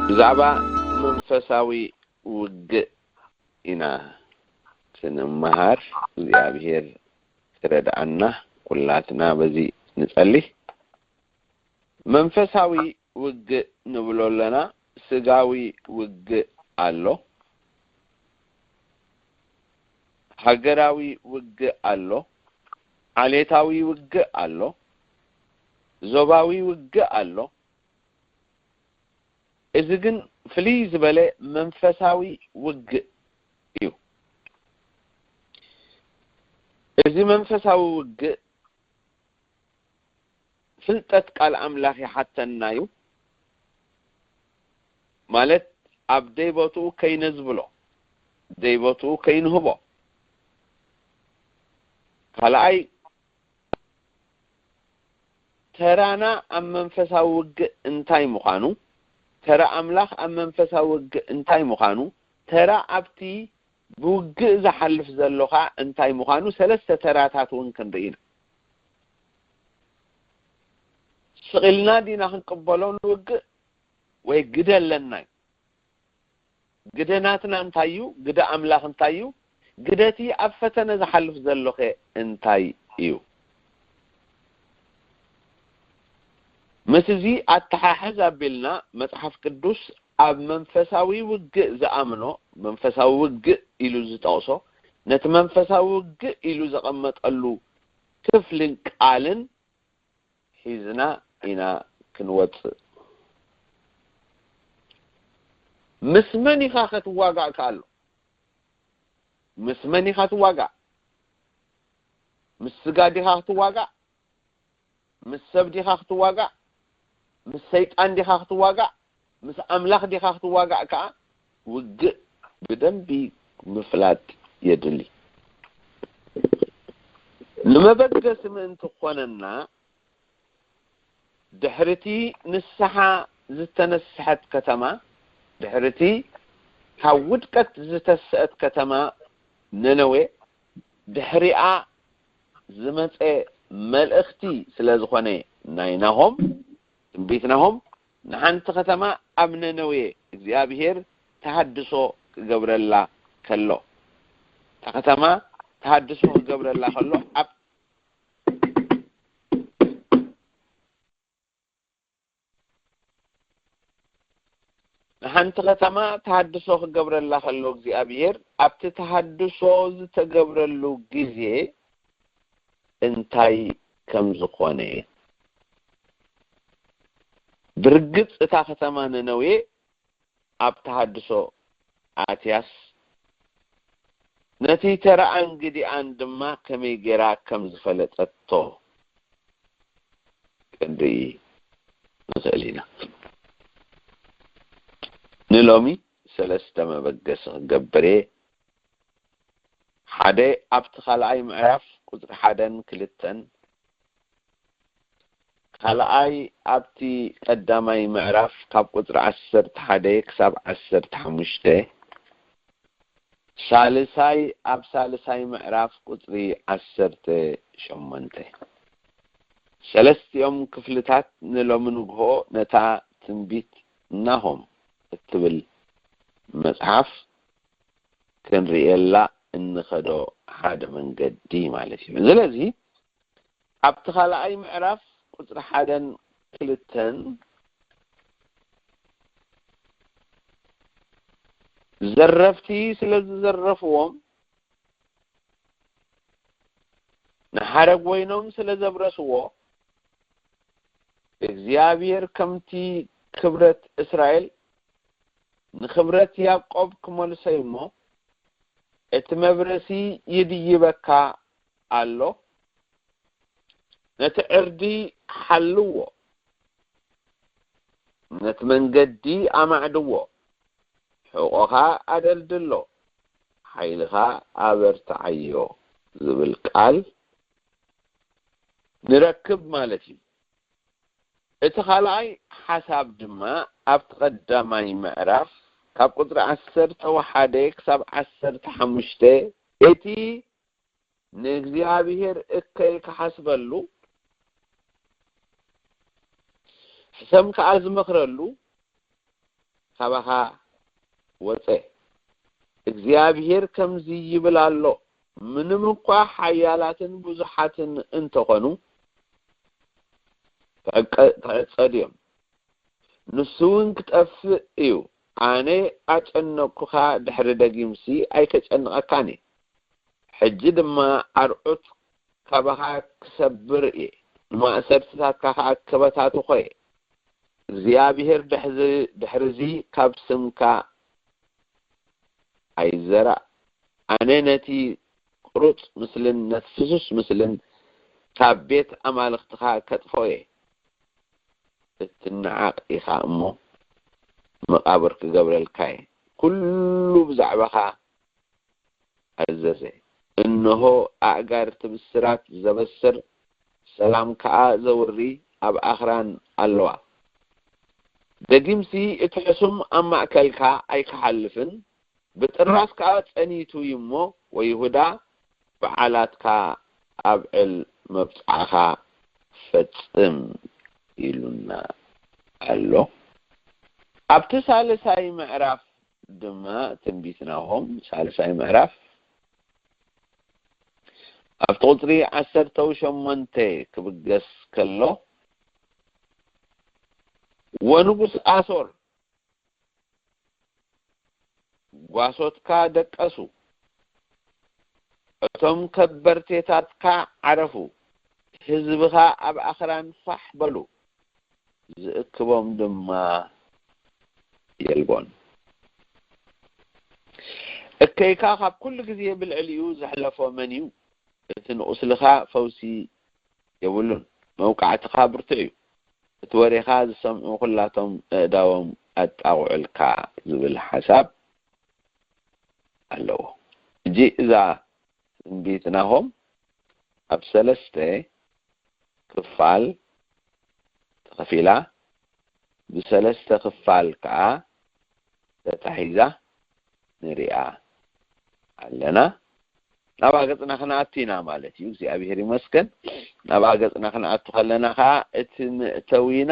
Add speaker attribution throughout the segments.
Speaker 1: بزعبا منفساوي وجه إنا سنمهار لأبهير ترد عنا كلاتنا بزي نسألي منفساوي وجه نبلو لنا سجاوي وجه አሎ ሀገራዊ ውግ አሎ አሌታዊ ውግ አሎ ዞባዊ ውግ አሎ እዚ ግን ፍልይ ዝበለ መንፈሳዊ ውግ እዩ እዚ መንፈሳዊ ውግ ፍልጠት ቃል አምላኽ ይሓተናዩ ማለት ኣብ ደይቦቱ ከይነዝብሎ ደይቦቱ ከይንህቦ ካልኣይ ተራና ኣብ መንፈሳዊ ውግእ እንታይ ምዃኑ ተራ ኣምላኽ ኣብ መንፈሳዊ ውግእ እንታይ ምዃኑ ተራ ኣብቲ ብውግእ ዝሓልፍ ዘሎኻ እንታይ ምዃኑ ሰለስተ ተራታት እውን ክንርኢና ስቕልና ዲና ክንቅበሎ ንውግእ ወይ ግደ ኣለና ግደናትና እንታይ እዩ ግደ ኣምላኽ እንታይ እዩ ግደቲ ኣብ ፈተነ ዝሓልፍ ዘሎኸ እንታይ እዩ መስዚ ኣተሓሕዝ ኣቢልና መጽሓፍ ቅዱስ ኣብ መንፈሳዊ ውግእ ዝኣምኖ መንፈሳዊ ውግእ ኢሉ ዝጠቕሶ ነቲ መንፈሳዊ ውግእ ኢሉ ዘቐመጠሉ ክፍልን ቃልን ሒዝና ኢና ክንወፅእ ምስ መን ኢኻ ክትዋጋእ ካሎ ምስ መን ኢኻ ትዋጋእ ምስ ስጋ ዲኻ ክትዋጋእ ምስ ሰብ ዲኻ ክትዋጋእ ምስ ሰይጣን ዲኻ ክትዋጋእ ምስ ኣምላኽ ዲኻ ክትዋጋእ ከዓ ውግእ ብደንቢ ምፍላጥ የድሊ ንመበገሲ ምእንቲ ኮነና ድሕርቲ ንስሓ ዝተነስሐት ከተማ ድሕርቲ ካብ ውድቀት ዝተስአት ከተማ ነነዌ ድሕሪኣ ዝመፀ መልእኽቲ ስለ ዝኾነ ናይ ናሆም ትንቢትናሆም ንሓንቲ ከተማ ኣብ ነነዌ እግዚአብሔር ተሃድሶ ክገብረላ ከሎ እታ ከተማ ተሃድሶ ክገብረላ ከሎ ኣብ ንሓንቲ ከተማ ተሃድሶ ክገብረላ ከሎ እግዚአብሔር ኣብቲ ተሃድሶ ዝተገብረሉ ግዜ እንታይ ከም ዝኾነ ብርግጽ እታ ከተማ ነነዌ ኣብ ተሃድሶ ኣትያስ ነቲ ተረኣ እንግዲኣን ድማ ከመይ ጌራ ከም ዝፈለጠቶ ክንርኢ ንኽእል ኢና ንሎሚ ሰለስተ መበገሲ ክገብር ሓደ ኣብቲ ካልኣይ ምዕራፍ ቁጥሪ 1ን 2ን ካልኣይ ኣብቲ ቀዳማይ ምዕራፍ ካብ ቁጥሪ 11 ክሳብ 15 ሳልሳይ ኣብ ሳልሳይ ምዕራፍ ቁጥሪ 18 ሰለስቲኦም ክፍልታት ንሎሚ ንግሆ ነታ ትንቢት ናሆም እትብል መጽሐፍ ክንሪኤላ እንኸዶ ሓደ መንገዲ ማለት እዩ ስለዚ ኣብቲ ካልኣይ ምዕራፍ ቁጥሪ 1ን 2ን ዘረፍቲ ስለዝዘረፍዎም ንሓረግ ወይኖም ስለዘብረስዎ እግዚአብሔር ከምቲ ክብረት እስራኤል ንኽብረት ያዕቆብ ክመልሰይ እሞ እቲ መብረሲ ይድይበካ ኣሎ ነቲ ዕርዲ ሓልዎ ነቲ መንገዲ ኣማዕድዎ ሕቆኻ ኣደልድሎ ሓይልኻ ኣበርትዓዮ ዝብል ቃል ንረክብ ማለት እዩ እቲ ካልኣይ ሓሳብ ድማ ኣብ ተቀዳማይ ምዕራፍ ካብ ቁጥሪ 11 ክሳብ 15 እቲ ንእግዚአብሔር እከይ ክሓስበሉ ሕሰም ከዓ ዝመክረሉ ካባኻ ወፀ እግዚአብሔር ከምዚ ይብላሎ ምንም እንኳ ሓያላትን ብዙሓትን እንተኾኑ ተጸድዮም ንሱውን ክጠፍእ እዩ ኣነ ኣጨነኩኻ ድሕሪ ደጊምሲ ኣይከጨንቐካኒ ሕጂ ድማ ኣርዑት ካባኻ ክሰብር እየ ማእሰርትታትካ ከዓ ክበታትኾ እየ እግዚአብሔር ድሕርዚ ካብ ስምካ ኣይዘራእ ኣነ ነቲ ቁሩፅ ምስልን ነቲ ፍሱስ ምስልን ካብ ቤት ኣማልኽትኻ ከጥፎ እየ እትነዓቕ ኢኻ እሞ መቃብር ክገብረልካ እየ ኩሉ ብዛዕባኻ ኣዘዘ እነሆ ኣእጋርቲ ብስራት ዘበስር ሰላም ከዓ ዘውሪ ኣብ ኣኽራን ኣለዋ ደጊምሲ እቲ ሕሱም ኣብ ማእከልካ ኣይክሓልፍን ብጥራስ ከዓ ጸኒቱ ይሞ ወይሁዳ በዓላትካ ኣብዕል መብፅዓኻ ፈጽም ኢሉና ኣሎ ኣብቲ ሳልሳይ ምዕራፍ ድማ ትንቢት ናሆም ሳልሳይ ምዕራፍ ኣብቲ ቁፅሪ 18 ክብገስ ከሎ ወንጉስ ኣሶር ጓሶትካ ደቀሱ እቶም ከበርቴታትካ ዓረፉ ህዝብኻ ኣብ ኣኽራን ፋሕ በሉ ዝእክቦም ድማ የልቦን እከይካ ካብ ኩሉ ግዜ ብልዕልዩ ዘሕለፎ መን እዩ እቲ ንቁስልኻ ፈውሲ የብሉን መውቃዕትኻ ብርቱዕ እዩ እቲ ወሬኻ ዝሰምዑ ኩላቶም እዳዎም ኣጣውዕልካ ዝብል ሓሳብ ኣለዎ እጂ እዛ ትንቢት ናሆም ኣብ 3 ክፋል ተኸፊላ ብ3 ክፋል ከዓ ተታሒዛ ንሪኣ ኣለና ናብ ገጽና ክነኣቲና ማለት እዩ እግዚአብሔር ይመስገን ናብ ገጽና ክነኣቱ ከለና ከዓ እቲ ምእተዊና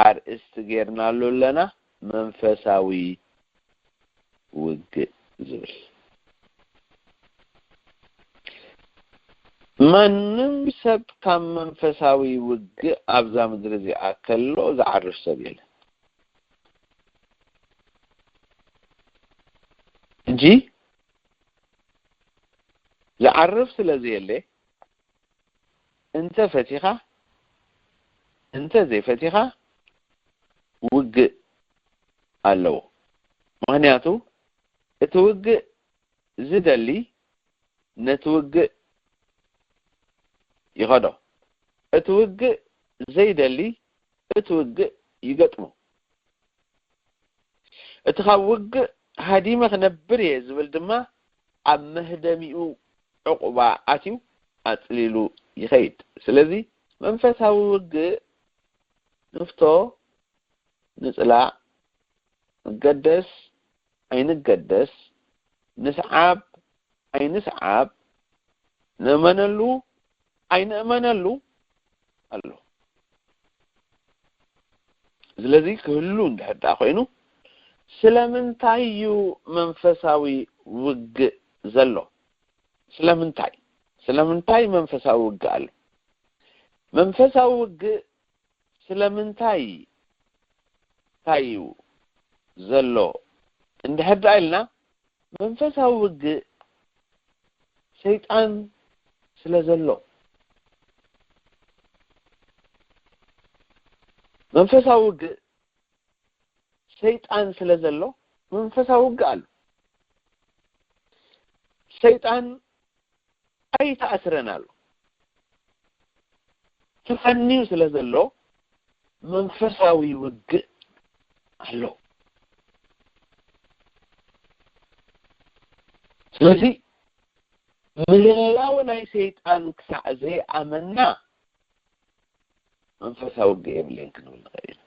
Speaker 1: ኣርእስቲ ጌርናሉ ኣለና መንፈሳዊ ውግእ ዝብል ማንም ሰብ ካብ መንፈሳዊ ውግእ ኣብዛ ምድሪ እዚኣ ከሎ ዝዓርፍ ሰብ የለን እንጂ ዝዓርፍ ስለዚ የለ እንተ ፈቲኻ እንተ ዘይፈቲኻ ውግእ ኣለዎ ምክንያቱ እቲ ውግእ ዝደሊ ነቲ ውግእ ይኸዶ እቲ ውግእ ዘይደሊ እቲ ውግእ ይገጥሞ እቲ ካብ ውግእ ሃዲመ ክነብር እየ ዝብል ድማ ኣብ መህደሚኡ ዕቁባ ኣትዩ ኣፅሊሉ ይኸይድ ስለዚ መንፈሳዊ ውግእ ንፍቶ ንፅላእ ንገደስ ኣይንገደስ ንስዓብ ኣይንስዓብ ንእመነሉ ኣይንእመነሉ ኣሎ ስለዚ ክህሉ እንድሕር ዳ ኮይኑ ስለምንታይ እዩ መንፈሳዊ ውግእ ዘሎ ስለምንታይ መንፈሳዊ ውግእ ኣሎ መንፈሳዊ ውግእ ስለምንታይ ታዩ ዘሎ እንድሕር ዳ ኢልና መንፈሳዊ ውግእ ሰይጣን ስለዘሎ መንፈሳዊ ውግእ ሰይጣን ስለዘሎ መንፈሳዊ ውግእ ኣሎ ሰይጣን ኣይተኣስረናሉ ተፈኒዩ ስለዘሎ መንፈሳዊ ውግእ ኣሎ ስለዚ ምህላው ናይ ሰይጣን ክሳዕ ዘይኣመና መንፈሳዊ ውግእ የብለን ክንብል ንኽእል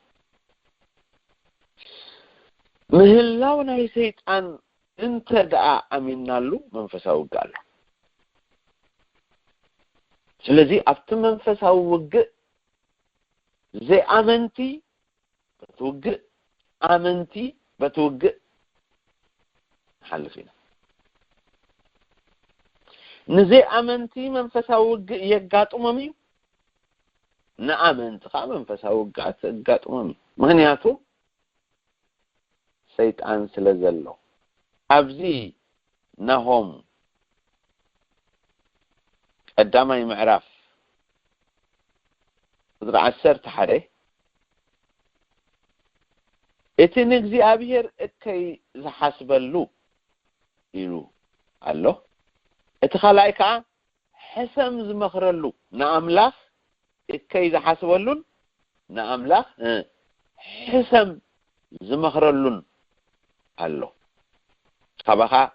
Speaker 1: ምህላው ናይ ሰይጣን እንተ ደኣ ኣሚናሉ መንፈሳዊ ውግእ ኣሎ ስለዚ ኣብቲ መንፈሳዊ ውግእ ዘይኣመንቲ ውግእ آمنتي بتوجه حلفينا نزي آمنتي منفسا وجه يقات أممي نآمنت خا منفسا وقات أممي مهنياتو سيطان سلزلو أبزي نهم قدامي معرف قدر عسرت حري اتي نجزي أبير اتكي زحاسبلو يلو قالو اتخلايكا حسم زمخرلو نأملاخ اتكي زحاسبلون نأملاخ حسم زمخرلون قالو خبخا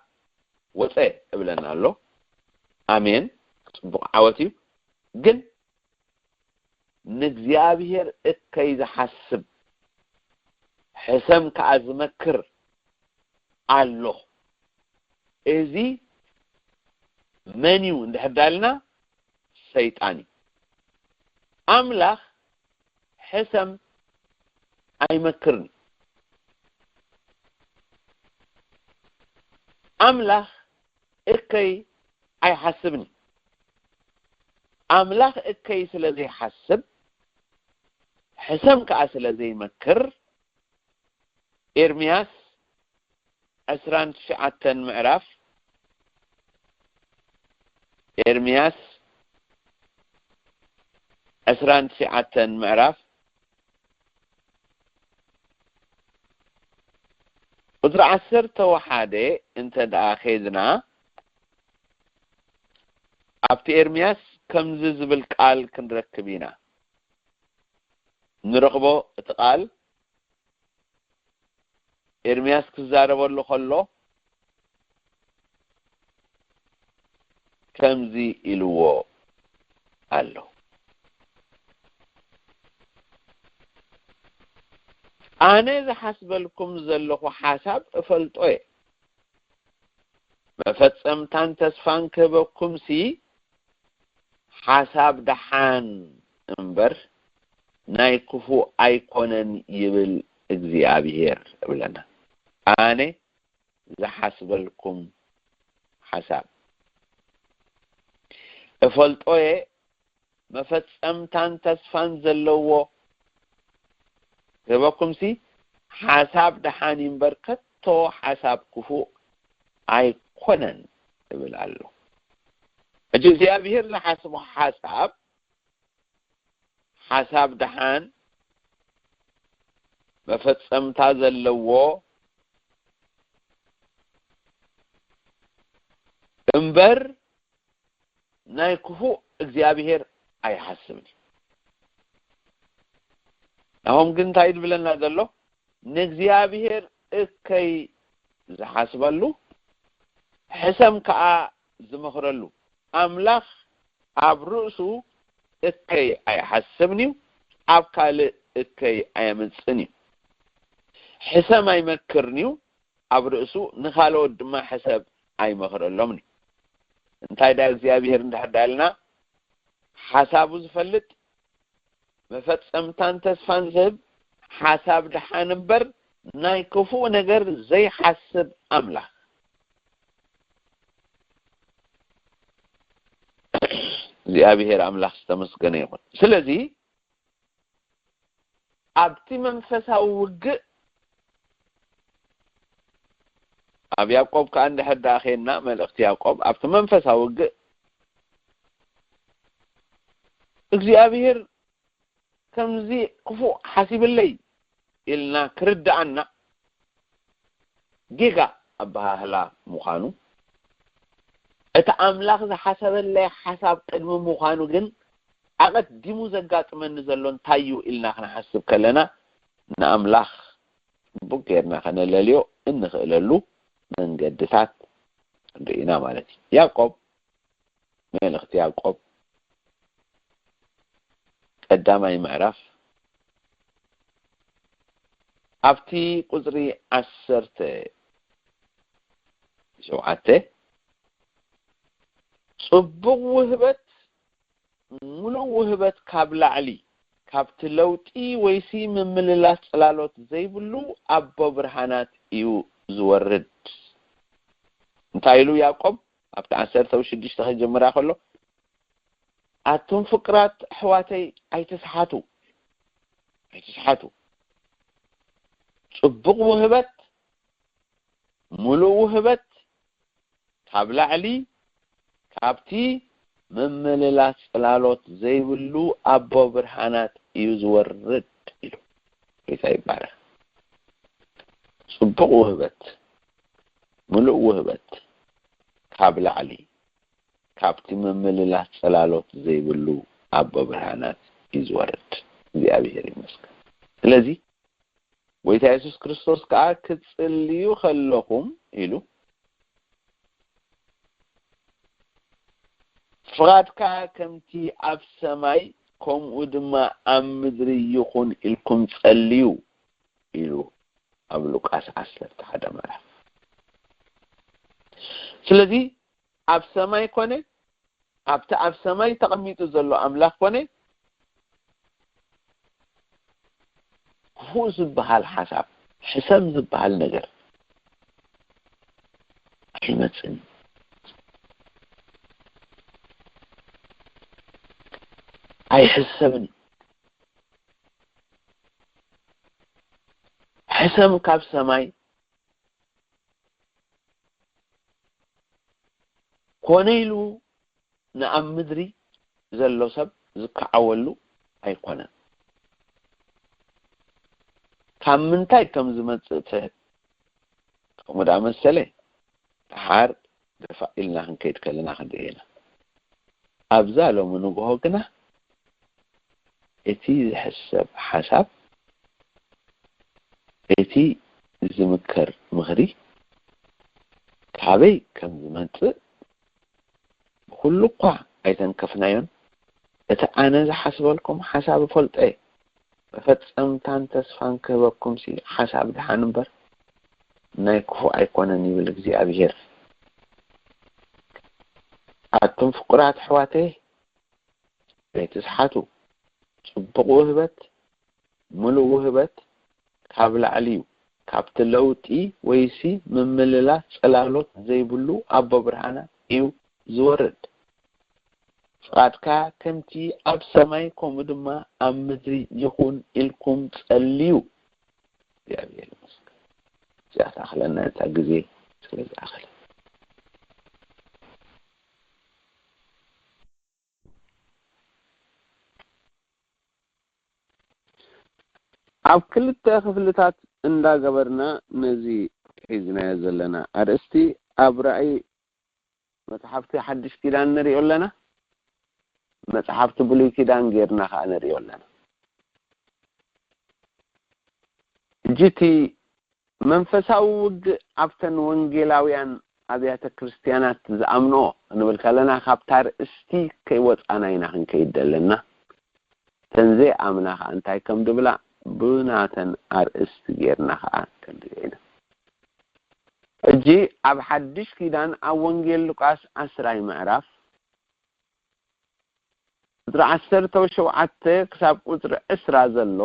Speaker 1: وطي ابلنا قالو آمين عواتيو جن نجزي أبير اتكي زحاسب حسم كأزمكر الله إذي منيو ندحدالنا سيطاني أملاخ حسم أي مكرني أملاخ إكي أي حسبني أملاخ إكي سلزي حسب حسم كأسلزي مكر إرمياس أسران شعاتن معرف إرمياس أسران شعاتن معرف قدر عسر توحادي انت دا خيدنا أبتي إرمياس كم زيزب القال كنركبينا نرغبو اتقال إرمياس كزاربولو خلو كمزي إلوو قالو أنا إذا حسب لكم زلخو حساب أفلتوه مفتسمتان تسفان كبكم سي حساب دحان انبر نايكفو أيقونن يبل إجزيابير بلنا أنا إذا حسب لكم حساب أفلتوه مفتسمتان تسفان زلوو كبكم سي حساب دحانين بركتو حساب كفو أيقونن يبل الله إجزيابير لحسب حساب دحان مفتسمتا زلوو انبر ناي كفو إجزيابير أي حسبني نهم قنتايد بلنا دلو نجزيابير إكي زحاسبالو حسم كا زمخرلو أملاخ أبرؤسو إكي أي حسبنيو أبكال إكي أي منسنيو حسم أي مكرنيو أبرؤسو نخالو دما حسب أي مخرلومني انتاي دا زيابير ندحدالنا حسابو زفلت مفتسمتان تسفان زب حساب دحانبر ناي كفو نجر زي حسب أملاخ زيابير أملاخ استمسكن يقول سلزي أبتي منفسا وق أبي يعقوب كأن حد أخينا ملأخت يعقوب أبتي منفسا وق زيابير كم زي كفو حسب اللي إلنا كرد عنا جيجا أبها هلا مخانو أتأملاخ ذا حسب اللي حسب قدم مخانو جن أقد ديمو زقات من نزلون تايو إلنا خنا حسب كلنا نأملاخ بكيرنا خنا لليو إنخ إلالو من قدسات رئينا مالتي يعقوب مين اختي يعقوب قدامي معرف أفتي قدري عسرت شوعته صبغ وهبت ملو وهبت كابل علي ካብቲ ለውጢ ወይሲ ምምልላስ ጽላሎት ዘይብሉ አቦ ብርሃናት እዩ ዝወርድ እንታይሉ ያዕቆብ ኣብቲ 16 ከጀምራ ከሎ አቶም ፍቅራት ሕዋተይ ኣይተስሓቱ ጽቡቕ ውህበት ሙሉእ ውህበት ካብ ላዕሊ ካብቲ ምምልላስ ጽላሎት ዘይብሉ አቦ ብርሃናት እዩ ዝወርድ ኢሉ ጌታ ይባረክ ጽቡቕ ውህበት ሙሉእ ውህበት ካብ ላዕሊ ካብቲ ምምልላስ ጽላሎት ዘይብሉ አቦ ብርሃናት እዩ ዝወርድ እግዚአብሔር ይመስገን ስለዚ ወይታ ኢየሱስ ክርስቶስ ከዓ ክትጽልዩ ከለኹም ኢሉ ፍቃድካ ከምቲ ኣብ ሰማይ ከምኡ ድማ ኣብ ምድሪ ይኹን ኢልኩም ጸልዩ ኢሉ ኣብ ሉቃስ 11 ምዕራፍ ስለዚ ኣብ ሰማይ ኮነ ኣብቲ ኣብ ሰማይ ተቐሚጡ ዘሎ ኣምላኽ ኮነ ክፉእ ዝበሃል ሓሳብ ሕሰብ ዝበሃል ነገር ኣይመጽን ኣይሕሰብን ሕሰብ ካብ ሰማይ ኮነ ኢሉ ንኣብ ምድሪ ዘሎ ሰብ ዝከዓወሉ ኣይኮነን ካብ ምንታይ ከም ዝመጽእ ከምኡ ዳ መሰለ ተሓር ደፋኢልና ክንከይድ ከለና ክንደየና ኣብዛ ሎሚ ንግሆ ግና እቲ ዝሕሰብ ሓሳብ እቲ ዝምከር ምኽሪ ካበይ ከም ዝመጽእ ኩሉ እኳ ኣይተንከፍናዮን እቲ ኣነ ዝሓስበልኩም ሓሳብ ፈልጠ ፈጸምታን ተስፋን ክህበኩም ሲ ሓሳብ ድሓን እምበር ናይ ክፉ ኣይኮነን ይብል እግዚአብሔር ኣቶም ፍቁራት ሕዋተይ ኣይትስሓቱ ጽቡቕ ውህበት ሙሉእ ውህበት ካብ ላዕሊ እዩ ካብቲ ለውጢ ወይሲ ምምልላስ ጽላሎት ዘይብሉ አቦ ብርሃናት እዩ ዝወርድ ፍቃድካ ከምቲ ኣብ ሰማይ ከምኡ ድማ ኣብ ምድሪ ይኹን ኢልኩም ጸልዩ እግዚአብሔር ይመስገን ዝኣታኽለና እታ ግዜ ስለዝኣኽለ ኣብ ክልተ ክፍልታት እንዳገበርና ነዚ ሒዝናዮ ዘለና ኣርእስቲ ኣብ ራእይ መጽሓፍቲ ሓድሽ ኪዳን ንሪኦ ኣለና መጽሐፍቲ ብሉይ ኪዳን ጌርና ከዓ ንሪኦ ኣለና እጅቲ መንፈሳዊ ውግእ ኣብተን ወንጌላውያን ኣብያተ ክርስቲያናት ዝኣምኖ እንብል ከለና ካብታ ርእስቲ ከይወፃና ኢና ክንከይድ ዘለና ተንዘ ኣምና ከዓ እንታይ ከም ድብላ ብናተን ኣርእስቲ ጌርና ከዓ ክንሪኦ ኢና እጂ ኣብ ሓድሽ ኪዳን ኣብ ወንጌል ሉቃስ 10 ምዕራፍ ቁጥሪ 17 ክሳብ ቁጥሪ 20 ዘሎ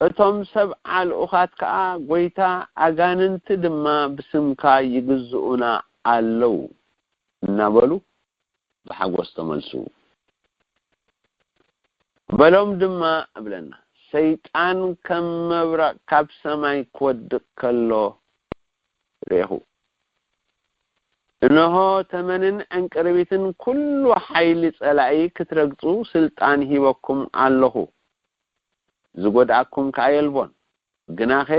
Speaker 1: እቶም ሰብዓ ልኡኻት ከዓ ጎይታ ኣጋንንቲ ድማ ብስምካ ይግዝኡና ኣለው እናበሉ ብሓጎስ ተመልሱ በሎም ድማ እብለና ሰይጣን ከም መብረቕ ካብ ሰማይ ክወድቅ ከሎ ሬሁ እነሆ ተመንን ዕንቅርቢትን ኩሉ ሓይሊ ጸላኢ ክትረግጹ ስልጣን ሂበኩም ኣለኹ ዝጎድኣኩም ከየልቦን ግናኸ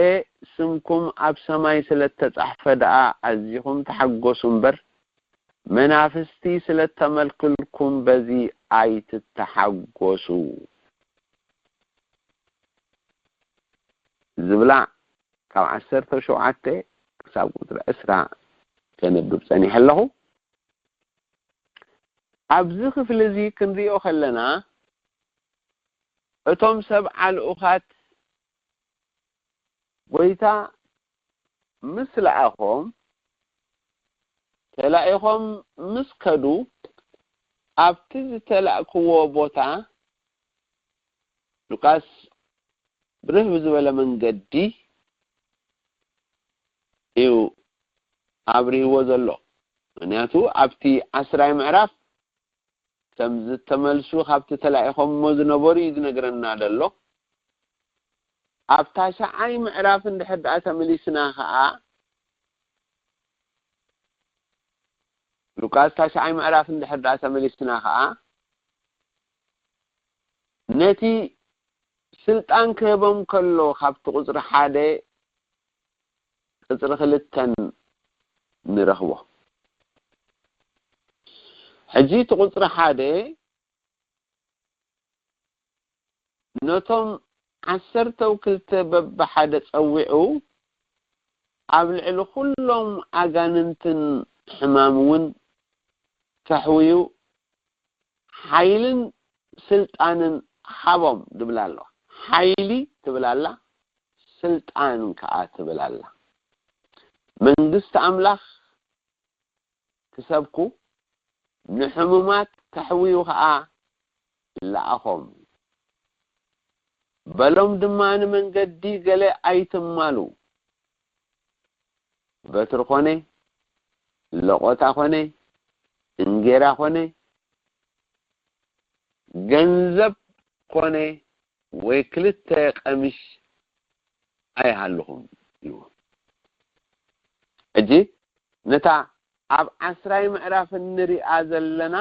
Speaker 1: ስምኩም ኣብ ሰማይ ስለተጻሕፈ ደኣ ኣዝኹም ተሓጎሱ እምበር መናፍስቲ ስለተመልክልኩም በዚ ኣይትተሓጎሱ ዝብላ ካብ 17 ክሳብ ቁጥሪ 20 ከነብብ ጸኒሐ ኣለኹ ኣብዚ ክፍሊ እዚ ክንሪኦ ከለና እቶም ሰብዓ ልኡኻት ጎይታ ምስ ለኣኾም ተላኢኾም ምስ ከዱ ኣብቲ ዝተላእክዎ ቦታ ሉቃስ ብርህ ብዝበለ መንገዲ እዩ አብሪህዎ ዘሎ ምክንያቱ ኣብቲ 10 ምዕራፍ ከም ዝተመልሱ ካብቲ ተላኢኾም ዝነበሩ ይነግረና ዘሎ ኣብታ 9 ምዕራፍ እንድሕር ተመሊስና ከዓ ሉቃስ 9 ምዕራፍ እንድሕር ተመሊስና ከዓ ነቲ ስልጣን ክህቦም ከሎ ካብቲ ቁጽሪ 1 ቁጽሪ 2 ንረኽቦ ሕጂ ቁጽሪ 1 ነቶም 12 በብሓደ ጸዊዑ ኣብ ልዕሊ ኩሎም ኣጋንንትን ሕማምን ከሕውዩ ሓይልን ስልጣንን ሓቦም ድብላሎ ሓይሊ ትብላላ ስልጣን ከዓ ትብላላ መንግስት አምላክ ክሰብኩ ንሕሙማት ከሕውዩ ከዓ ለኣኾም በሎም ድማ መንገዲ ገለ ኣይትማሉ በትር ኮነ ለቆታ ኮነ እንጌራ ኮነ ገንዘብ ኮነ ወይ ክልተ ቀሚሽ ኣይሃለኹም እዩ እጂ ነታ ኣብ 10 ምዕራፍ ንሪኣ ዘለና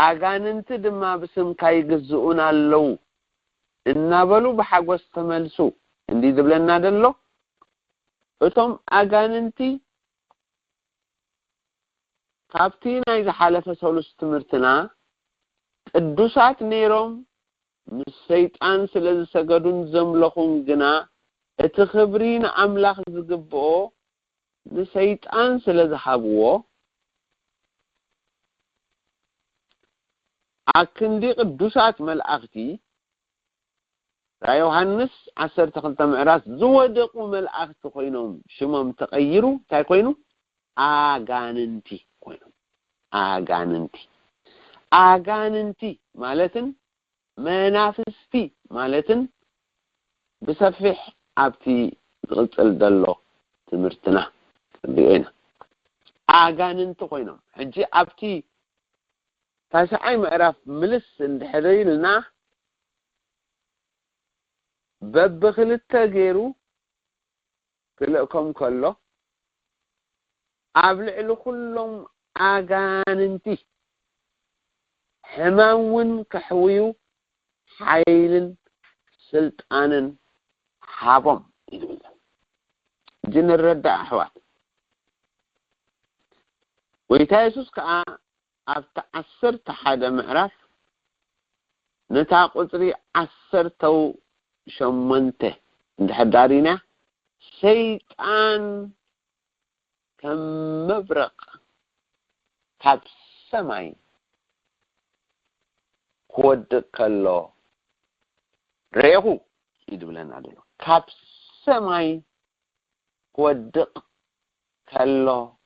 Speaker 1: ኣጋንንት ድማ ብስምካ ይግዝኡን ኣለው እናበሉ ብሓጎስ ተመልሱ እንዲ ዝብለና ደሎ እቶም ኣጋንንቲ ካብቲ ናይ ዝሓለፈ ሰሉስ ትምህርትና ቅዱሳት ነይሮም ምስ ሰይጣን ስለዝሰገዱን ዘምለኹን ግና እቲ ክብሪ ንኣምላኽ ዝግብኦ ንሰይጣን ስለዝሃብዎ ኣክንዲ ቅዱሳት መላእክቲ ዮሐንስ 12 ምዕራፍ ዝወደቁ መላእክቲ ኮይኖም ሽሞም ተቀይሩ እንታይ ኮይኑ ኣጋንንቲ ኮይኖም ኣጋንንቲ ማለትን መናፍስቲ ማለትን بسفح أبتي غلطل دلو تمرتنا بينا أجانن تقينا حجي أبتي تاسعي معرف ملس الحري لنا ببخل التغيرو كلكم كله أبلع كلهم أجاننتي حماون كحويو حيل سلطان حابم جن الرد أحوال ويتايسوس كأ أفتأثر تحد معرف نتاق أطري أثرتو شمنته دارينا شيطان كم مبرق كاب سماي ودك الله ريهو يدبلنا دلو كاب سماي ودك الله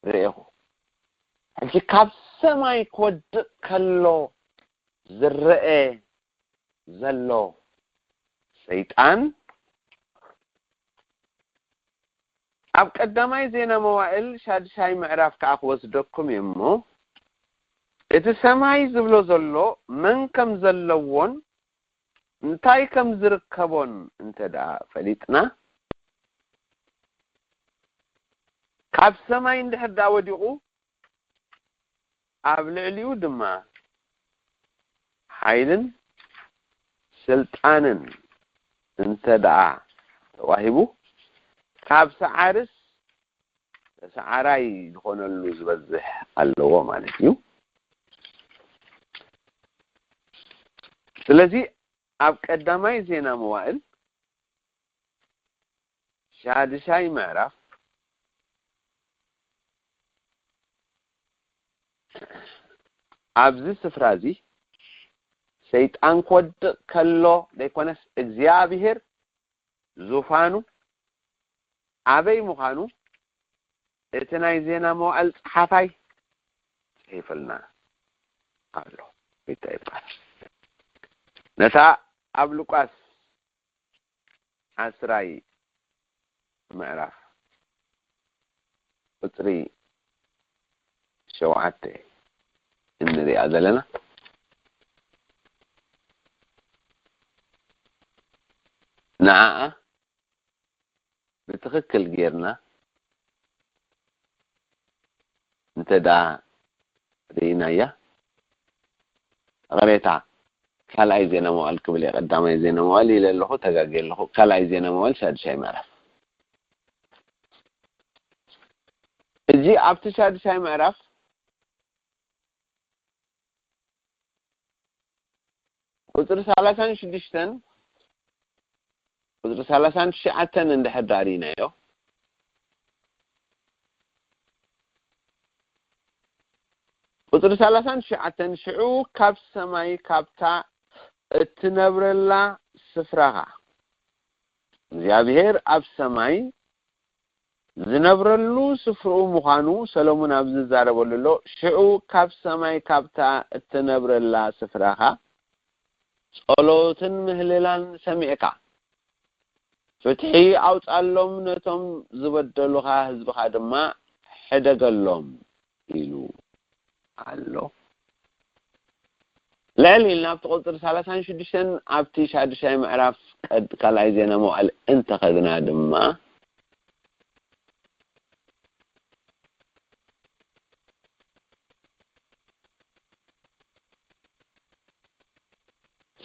Speaker 1: ريهو أجي كاب سماي ودك الله زرقه زلو شيطان أب قدامي زينا موائل شاد شاي معرف كأخوص دوكم يمو إذا سماي زبلو زلو من كم زلوون انتاي كم زركبون انت دا فليتنا كاب سماي اندحر دا وديقو أبلعليو دما حيلن سلطانن انت دا واهبو كاب سعارس سعراي يكون اللوز بزح اللو مالتيو ስለዚህ ኣብ ቀዳማይ ዜና መዋዕል ሻድሻይ ምዕራፍ ኣብዚ ስፍራ እዚ ሰይጣን ኮድ ከሎ ለይኮነስ እግዚአብሔር ዙፋኑ አበይ ምዃኑ እቲ ናይ ዜና መዋዕል ጸሓፋይ ይፈልና ኣሎ ይታይባል نتا أبلقاس عسراي معرف بطري شوعته إن ذي أذلنا نعم بتخكل غيرنا انت دا رينايا غريتا كالاي زينا موال قبل قدامي زينا موال الى له تغاغل له كالاي زينا موال شاد شاي معرف اجي ابت شاد شاي معرف قدر 36 قدر 39 عند حدارينا يو قدر 39 شعو كاب سماي كابتا اتنبرلا سفرها እግዚአብሔር ኣብ ሰማይ ዝነብረሉ ስፍሩ ምዃኑ ሰሎሞን ኣብ ዝዛረበሉ ሽዑ ካብ ሰማይ ካብታ እትነብረላ ስፍራኻ ጸሎትን ምህለላን ሰሚዕካ ፍትሒ ኣውጻሎም ነቶም ዝበደሉኻ ህዝብኻ ድማ ሕደገሎም ኢሉ ኣሎ لعلنا بتقدر 36 أبتي شاد شيء معرف قد قال عايزينا موال انت خذنا دما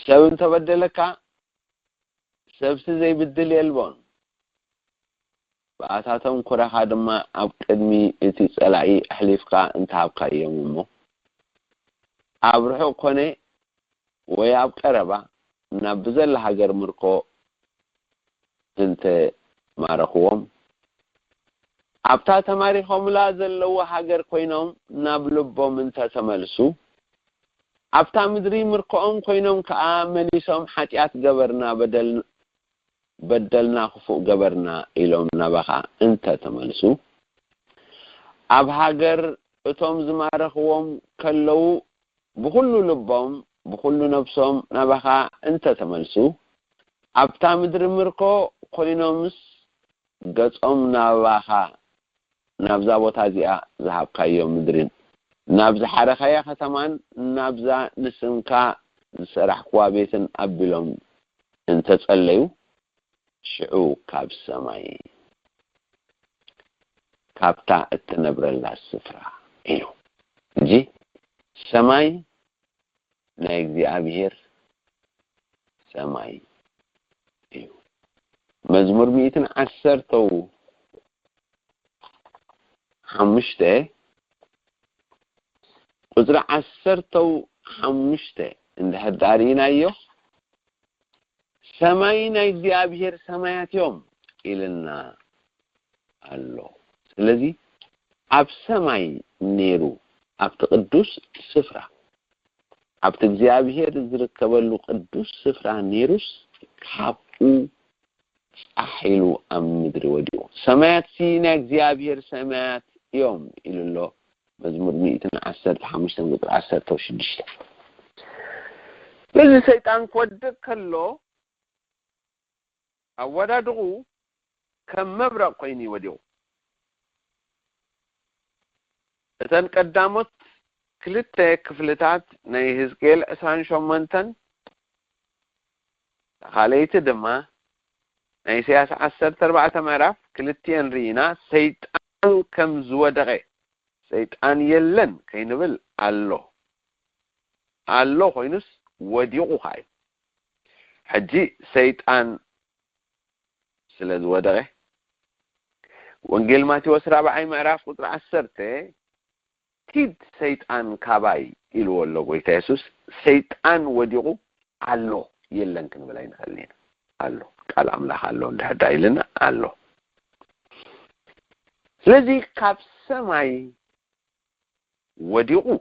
Speaker 1: شو انت بدلك سبس زي بدل يلبون بأساتهم كرها دما أبقدمي اتي سألعي أحليفك انت هبقى يومو أبرحو قوني وياب قربا نبذل هاجر مرقو انت معرخوهم ابتا تماريخهم لازل لو هاجر كوينهم نابلبهم انت تملسو ابتا مدري مرقوهم كوينهم كآمنيسهم حتيات قبرنا بدلنا خفو قبرنا إلهم نبخا انت تملسو اب هاجر اتهم زمارخوهم كلو بكل لبهم بكل نفسهم نبخا انت تملسو ابتا مدر مرقو قوينومس قصهم نبخا نبزا بوتازيا ذهب قيوم مدرين نبزا حرخيا ختمان نبزا نسنكا سرح قوابيتن أبلهم انت تسأليو شعو كاب سماي كابتا اتنبر الله السفرة ايو جي سماي نايقدي أبهير سماي ايو مزمور 110 حمشته قدر 10 حمشته عند هدارين ايو سماي نايقدي أبهير سمايات يوم إلنا الله الذي أب سماي نيرو أب تقدس سفرة أب تجزيابهير زركبلو قدس سفرة نيروس كابو أحيلو أم مدري وديو سمايات سينا جزيابهير سمايات يوم إلى الله مزمور 110 قدر 10 وشدشت لذي سيطان قدك الله أولا دغو كم مبرق قيني وديو إذن قدامت كلتا كفلتات ناي هزقيل أسان شومنتن خاليت دما ناي سياسة 14 معرف كلتين رينا سيطان كم زودغي سيطان يلن كينبل الله خوينس وديقو خاي حجي سيطان سلد ودغي وانجيل ماتيوس 4 معرف قطر 10 كيد سيطان كاباي إلو والله قويتا يسوس سيطان وديقو الله يلن كن بلاين خلينا الله قال أملاح الله لحد عيلنا الله لذي كاب سماي وديقو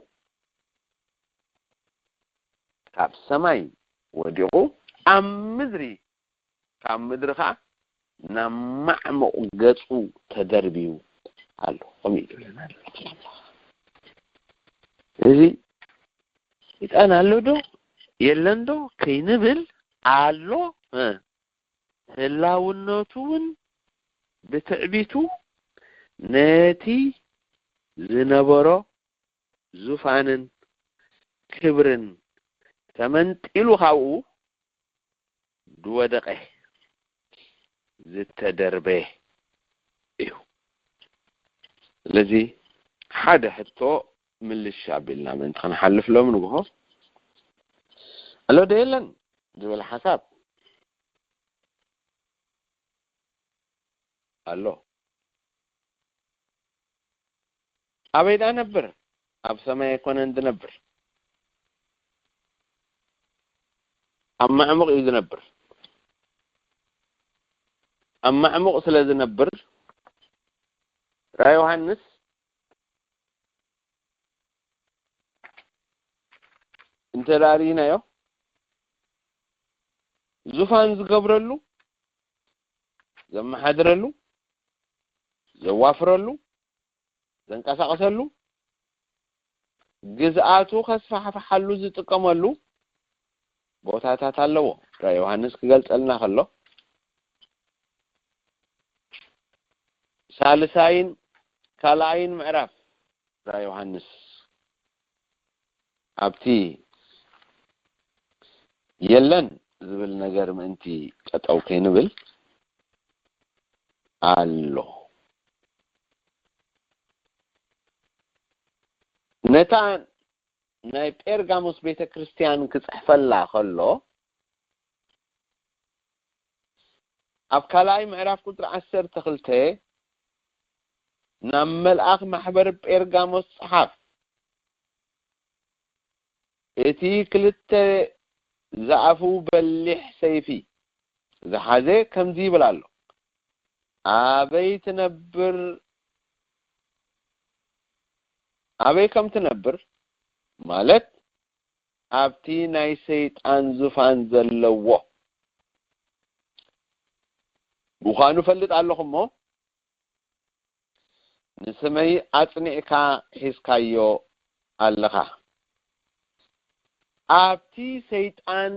Speaker 1: كاب سماي وديقو أم مدري كام مدرخا نمعمق قطو تدربيو الله قميدو لنا الله إذي أنا اللودو የለንዶ ከይንብል አሎ ህላውነቱን በትዕቢቱ ነቲ ዝነበሮ ዙፋንን ክብርን ተመንጢሉ ካብኡ ድወደቀ ዝተደርበ እዩ ለዚ ሓደ ሕቶ ምልሻ ቢልና ምን ክንሓልፍ ሎም ንግሆ አሎ ደየለን ዝብል ሓሳብ አሎ አበይዳ ነበር ኣብ ሰማይ ኮነ እንድነበር ኣብ ማዕሙቕ እዩ ዝነብር ኣብ ማዕሙቕ ስለ ዝነብር ራእይ ዮሐንስ እንተዳሪናዮ ዙፋን ዝገብረሉ ዘመሓድረሉ ዘዋፍረሉ ዘንቀሳቀሰሉ ግዝአቱ ከስፋሕፋሓሉ ዝጥቀመሉ ቦታታት አለው ራእይ ዮሐንስ ክገልጸልና ከሎ ሳልሳይን ካልአይን ምዕራፍ ራእይ ዮሐንስ ኣብቲ የለን ዝብል ነገር ምእንቲ ጠጠው ከይንብል አሎ ነታ ናይ ጴርጋሞስ ቤተክርስቲያን ክጽሕፈላ ከሎ ኣብ ካልኣይ ምዕራፍ ቁጥሪ 12 ናብ መልአኽ ማሕበር ጴርጋሞስ ጽሓፍ እቲ ክልተ ዝኣፉ በሊሕ ሰይፊ ዝሓዘ ከምዚ ይብል ኣሎ አበይ ከም ትነብር ማለት ኣብቲ ናይ ሰይጣን ዙፋን ዘለዎ ምዃኑ ፈልጥ ኣለኹሞ ንስመይ ኣጽኒዕካ ሒዝካዮ ኣለኻ ኣብቲ ሰይጣን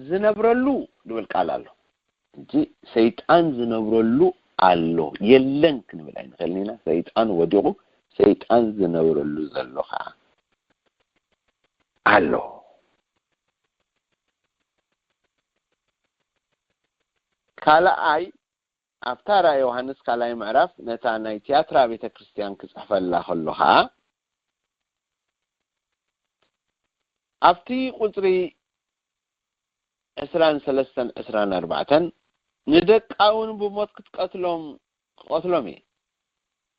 Speaker 1: ዝነብረሉ ድብል ቃል ኣሎ እንጂ ሰይጣን ዝነብረሉ ኣሎ የለን ክንብል ኣይንኽእልኒና ሰይጣን ወዲቁ ሰይጣን ዝነብረሉ ዘሎኻ አሎ ካልአይ ኣብታ ራእይ ዮሐንስ ካልአይ ምዕራፍ ነታ ናይ ቲያትራ ቤተክርስቲያን ክጽሕፈላ ከሎኻ ኣብቲ ቁጥሪ 23-24 ንደቃውን ብሞት ክትቀትሎም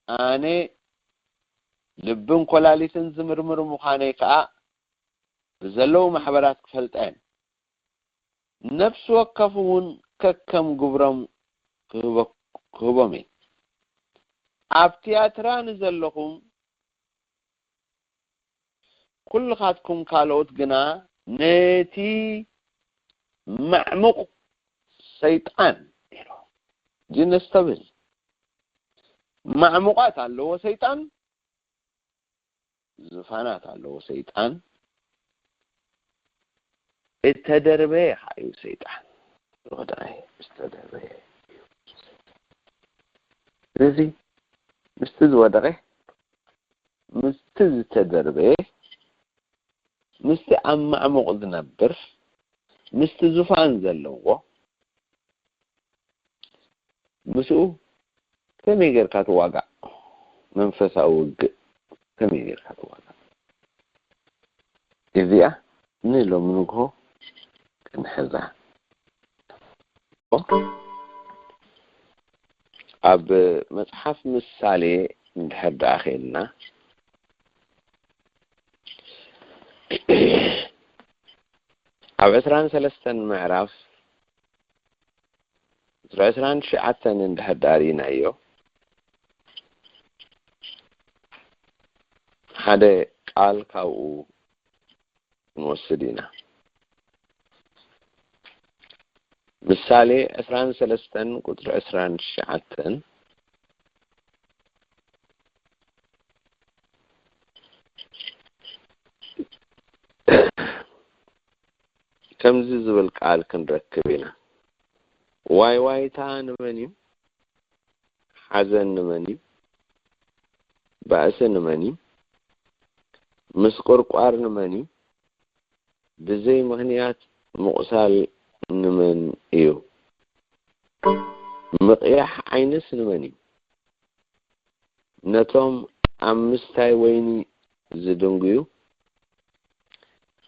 Speaker 1: ኣነ ልብን ኮላሊትን ዝምርምር ምዃነይ ከዓ ብዘለው ማሕበራት ክፈልጠን ነፍስ ወከፉን ከከም ግብሮም ክህቦም ኣብ ቲያትራ ንዘለኹም ኩልኻትኩም ካልኦት ግና ነቲ ማዕሙቕ ሰይጣን ኢሎ ጅንስ ተብል ማዕሙቃት ኣለዎ ሰይጣን ዙፋናት ኣለዎ ሰይጣን እተደርበ ሓዩ ሰይጣን ወዳይ እስተደርበ እዚ ምስትዝወደቀ ምስትዝተደርበ ምስቲ ኣብ ማዕሙቕ ዝነብር ምስቲ ዙፋን ዘለዎ ምስኡ ከመይ ጌርካ ትዋጋእ መንፈሳዊ ውግእ ከመይ ጌርካ ትዋጋእ እዚኣ ንሎም ንግሆ ክንሕዛ ኣብ መጽሓፍ ምሳሌ እንድሕር ዳኺልና ኣብ 23 ምዕራፍ 29 እንድሕር ዳሪናዮ ሓደ ቃል ካብኡ እንወስድ ኢና ምሳሌ 23 ቁጥሪ 29 كمز زبل قال كنركبنا واي واي تا نمني حزن نمني بأس نمني مسقرقار نمني بزي مغنيات مقسال نمن ايو مقياح عينس نمني نتوم أمستاي ويني زدنقيو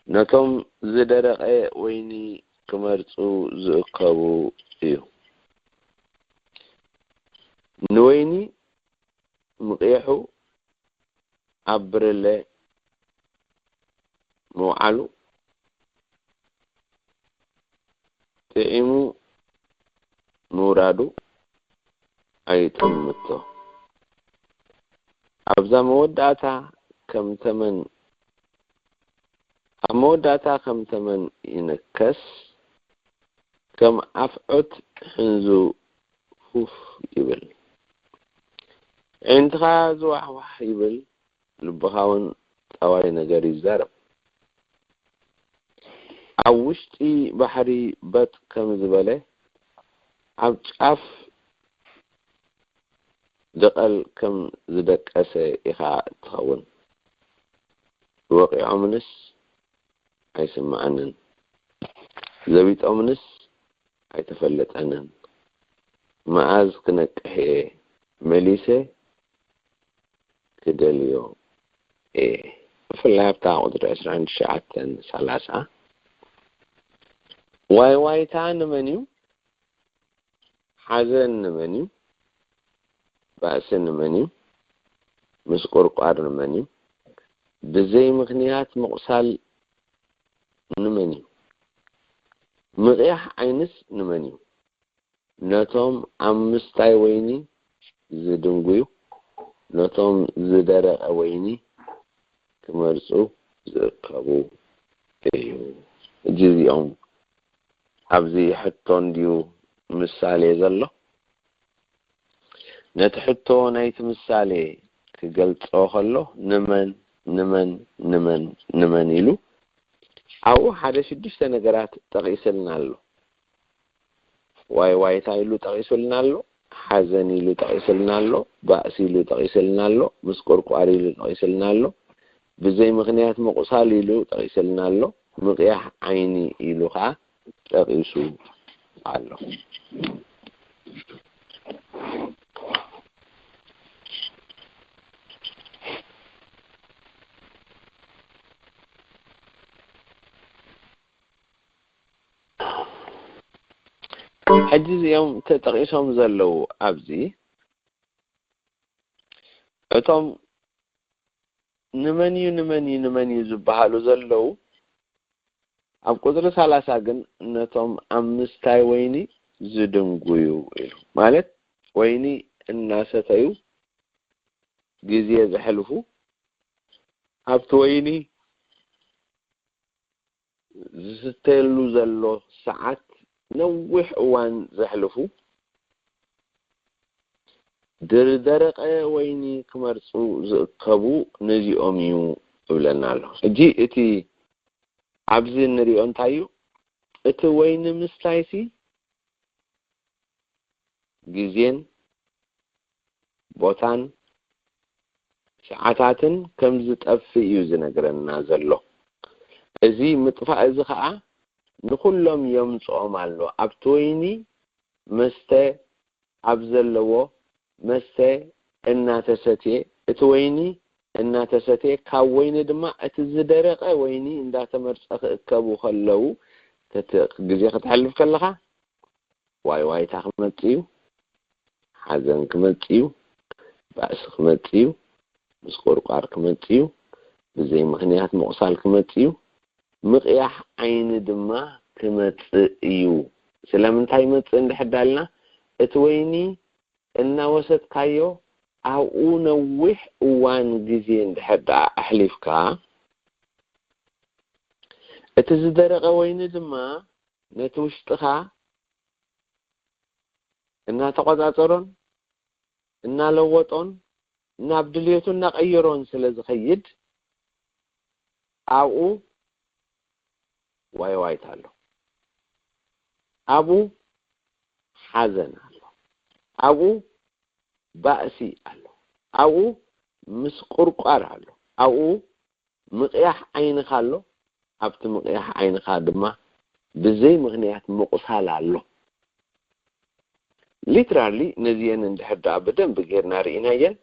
Speaker 1: نتوم زدرق ويني كمرتو زقبو ايو نويني مقيحو عبرله موعلو تئمو مورادو أي تمتو أبزا موداتا كم تمن موداتا كم تمن ينكس كم أفعت حنزو فوف يبل عندها زواح يبل لبخاون أواي نجاري زارب أوشتي بحري بات كم زبالة عف دقل كم زدك أسي إخاء تخون واقع أمنس أي سمع أنن زبيت أمنس أي تفلت أنن معاز كنك هي مليسة كدليو إيه فالله بتاعود رأسر عند شعاتن سلاسة واي تان منيو حزن منيو بأس منيو مسقرقار منيو بزي مغنيات مقسال نمنيو مغيح عينس نمنيو نتوم أمستاي ويني زدنقيو نتوم زدرق ويني كمرسو زقبو ايو جزيهم أبزي حتون ديو مسالي زلو نتحتو نايت مسالي كقلت أوخلو نمن يلو أو حدا شدشت نقرات تغيسلنا له واي تايلو تغيسلنا له حزن يلو تغيسلنا له بأس يلو تغيسلنا له مسقرقار يلو تغيسلنا له بزي مغنيات مقصال يلو تغيسلنا له مقياح عيني يلو خا تغيسو علو حجز يوم تتغيشهم زلو أبزي أتوم نمني زبهالو زلو أب قدر سالاساقن نتوم أمستاي ويني زدنقويو مالت ويني الناس تايو جزية زحلفو أبت ويني زتيلو زلو ساعات نوح وان زحلفو درق ويني كمرسو زقبو نجي أميو قبلنا له جي اتي عبزي نري انتايو اتي وين مستايسي جزين بوتان ساعتاتن كم زتأفي يوزن قرنا زلو ازي مطفع ازي خاء نخلهم يمصعهم علو ابتويني مسته عبزلو مسته الناتستي اتويني الناتستي كاوين دما اتزدرقه ويني اندا تمرصخ اكبو خلو غزي كتحلف كلها واي تاخمطيو حزن كمطيو بأس كمطيو مسقرقار كمطيو بزي مغنيات مقصال كمطيو مقياح عين دما كمطيو سلامنتاي مص اندحدالنا اتويني إن وسط كايو أو نوح وان جزين دحدا أحلفكا اتزدرق وين دما نتوشتخا إنها تقاطرون إنها لوطون إنها بدليتون نغيرون سلز خيد أو واي تالو أبو حزن الله أبو بأسي الله أبو مسقرقار الله أبو مقياح عين خالو أبت مقياح عين خادمة بزي مغنيات مقصال الله literally نزيان اندحد أبدا بغيرنا رئينا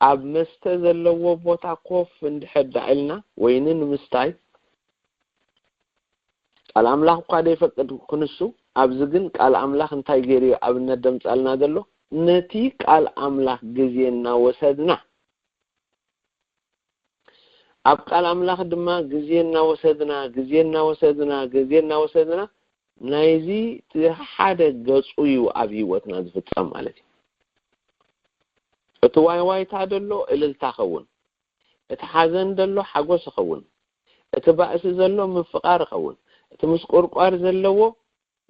Speaker 1: أب مستزلو بوتا قوف اندحد علنا وينن مستاي الأملاح قاعد يفقد كنسو أبزقن الأملاح انتاي غيري أبنا دمت قالنا دلو نتيك الأملاح جزينا وسدنا أبقى الأملاح دما جزينا وسدنا نايزي تحادة قصويو أبيوتنا زفتام مالتي اتواي واي تادلو الالتاخون اتحازن دلو حقوس خون اتبأس زلو من فقار خون اتمسقور قار زلو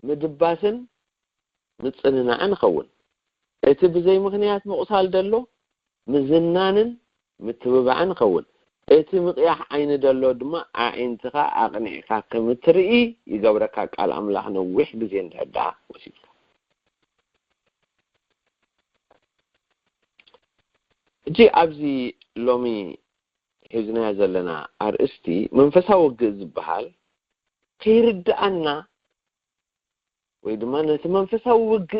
Speaker 1: مدباسن متصننا عن خون اتبزي مغنيات مقصال دلو مزنانن متببعن خون اتي مقياح عين دلو دما عينتها اقنعكا كمترئي يقبركا قال املاح نوح بزين تهدع وسيبك جي ابزي لومي حزنا زلنا ارستي منفسا وقز بحال كيردأنا ويدمان منفسا وق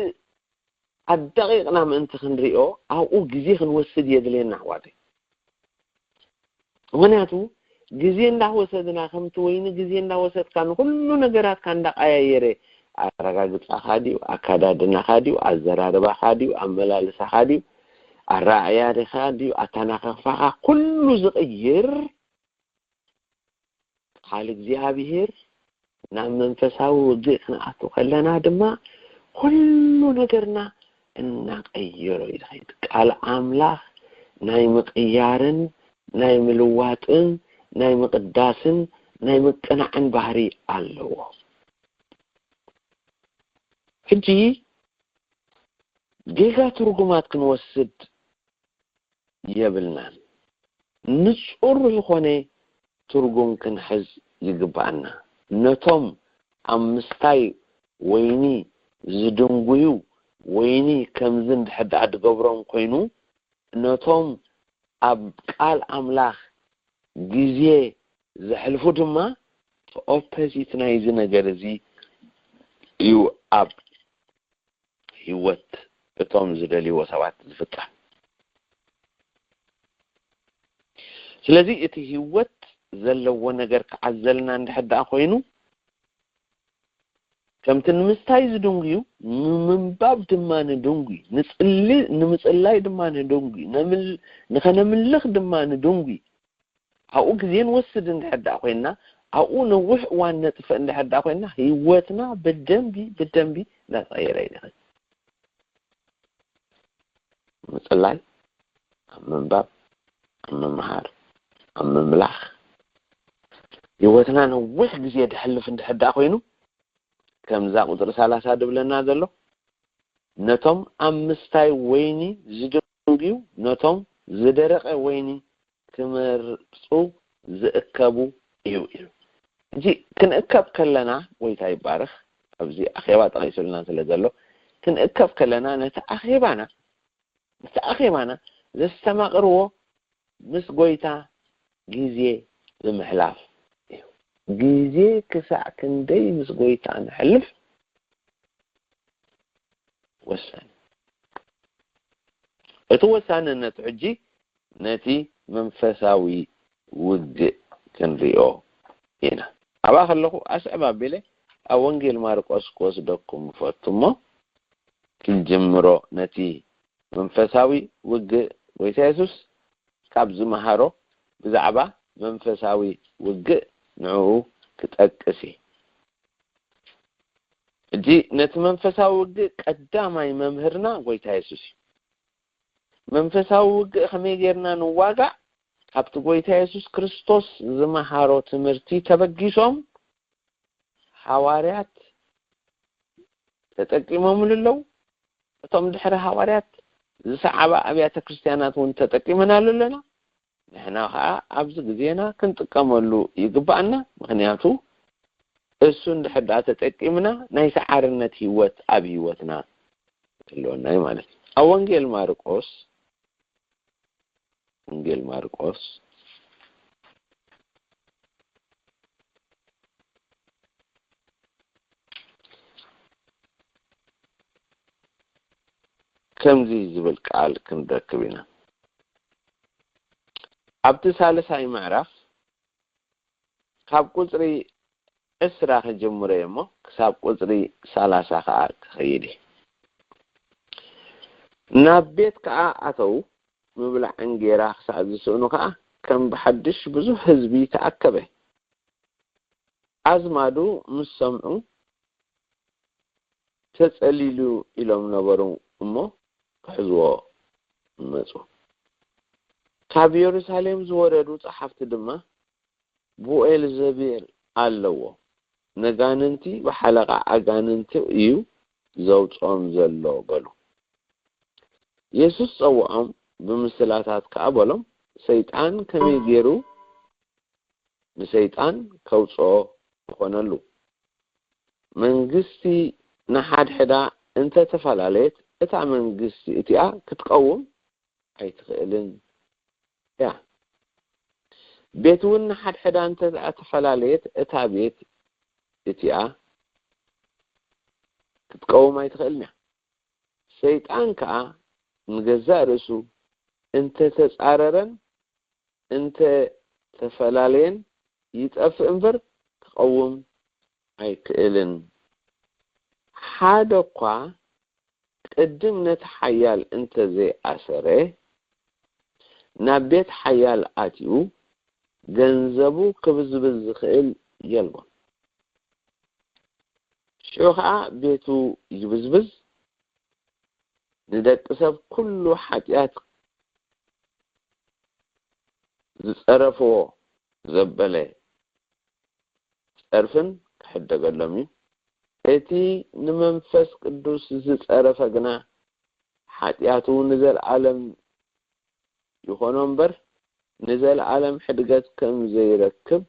Speaker 1: الدقيقنا من انت خنريو او جزي خنوسد يدلينا حواتي ምክንያቱ ጊዜ እንዳወሰድና ከምቱ ወይን ጊዜ እንዳወሰድ ካን ሁሉ ነገራት ካንዳ አያየረ አረጋግጣ ኻዲው አካዳድና ኻዲው አዘራረባ ኻዲው አመላለሳ ኻዲው አራአያደ ኻዲው አታናኸፋ ሁሉ ዝቀይር ቃል እግዚአብሔር ናመንፈሳው ወግእና አትከለና ድማ ሁሉ ነገርና እናቀይሮ ይላል ቃል አምላክ ናይ መቀያርን ناي ملواتن ناي مقداسن ناي مقنعن بحري الله حجي جيغا ترجمات كنوسد يبلنا نصور زخونه ترجم كنحز يقبعنا نتم امستاي ويني زدنغيو ويني كمزند حد عد قبرهم كوينو نتم أب قال أملاخ جزية زحلفو دما opposite نايزي نجرزي يو أب هيوت بتوم زدلي وسوات زفتح سلازي اتي هيوت زلو نجر كعزلنا عند حد أخوينو كم تنمستايز دونغيو من باب دمان دونغي نمسألاي دمان دونغي نخنملخ دمان دونغي هاو كزين وسد عند حد أخوينا هاو نوح وان نتفق عند حد أخوينا هيوتنا بالدنبي لا صغير أيضا مسألاي من باب من مهار من ملاخ هيوتنا نوح كزين حلف عند حد أخوينو كم ذا قدر سالاسة دبلنا ذلو نتم أمستاي ويني زدنجيو نتم زدرق ويني كمرصو زأكبو إيو جي كن أكب كلنا ويتاي بارخ أبزي أخيبات غيسو لنا سلزلو كن أكب كلنا نتأخيبانا زستمقرو مس قويتا جيزي لمحلاف جيزي كساع كندي مسقويت عن حلف وسان اتوسان ان تعجي نتي منفساوي وج كنريو هنا ابا خلكو اسبا بله اونجيل ماركوس كوس دكم فتمو كنجمرو نتي منفساوي وج ويسيسوس كابز مهارو بزعبا منفساوي وج نعو كتأكسي جي نتمنفساو وق قداماي ممهرنا قويتا يسوسي منفساو وق خمي غيرنا نواقع حبت قويتا يسوس كريستوس زمهارو تمرتي تبقيسهم حواريات تتقيمهم للو اتم دحر حواريات زسعبا ابيات كريستيانات وانت تتقيمنا للنا نحنا أبز جزينا كنت كملوا يقبعنا مخنياتو እሱን ድሕዳ ተጠቂምና ናይ ሰዓርነት ህይወት ኣብ ህይወትና ስለሆነ ማለት ነው። ወንጌል ማርቆስ ከምዚ ዝብል ቃል ክንረክብ ኢና ኣብቲ ሳልሳይ ምዕራፍ ካብ ቁጽሪ 10 ከጀምረ እሞ ክሳብ ቁጽሪ 30 ከዓ ክኸይድ ናብ ቤት ከዓ ኣተው ምብላዕ እንጌራ ክሳብ ዝስእኑ ከዓ ከም ብሓድሽ ብዙሕ ህዝቢ ተኣከበ ኣዝማዱ ምስ ሰምዑ ተጸሊሉ ኢሎም ነበሩ እሞ ክሕዝዎ መጹ ካብ ኢየሩሳሌም ዝወረዱ ጸሓፍቲ ድማ ብኤልዘቤል ኣለዎ ነጋንንቲ በሓለቃ ኣጋንንቲ እዩ ዘውጾም ዘሎ በሉ ኢየሱስ ጸውዖም ብምስላታት ከኣበሎም ሰይጣን ከመይ ገይሩ ንሰይጣን ከውጽኦ ይኾነሉ መንግስቲ ንሓድሕዳ እንተ ተፈላለየት እታ መንግስቲ እቲኣ ክትቀውም ኣይትኽእልን ያ ቤቱን ንሓድሕዳ እንተ ተፈላለየት እታ ቤት እቲኣ ክትቀውም ኣይትኽእልን ሰይጣን ከዓ ንገዛእ ርእሱ እንተ ተጻረረን እንተ ተፈላለየን ይጠፍእ እምበር ክቀውም ኣይክእልን ሓደ እኳ ቅድም ነቲ ሓያል እንተ ዘይኣሰረ ናብ ቤት ሓያል ኣትዩ ገንዘቡ ክብዝብዝ ዝኽእል የልቦን ሽዑ ከዓ ቤቱ ይብዝብዝ ንደቂ ሰብ ኩሉ ሓጢአት ዝጸረፍዎ ዘበለ ጸርፍን ክሕደገሎም እዩ እቲ ንመንፈስ ቅዱስ ዝጸረፈ ግና ሓጢአቱ ንዘለዓለም ይኾኖ እምበር ንዘለዓለም ሕድገት ከም ዘይረክብ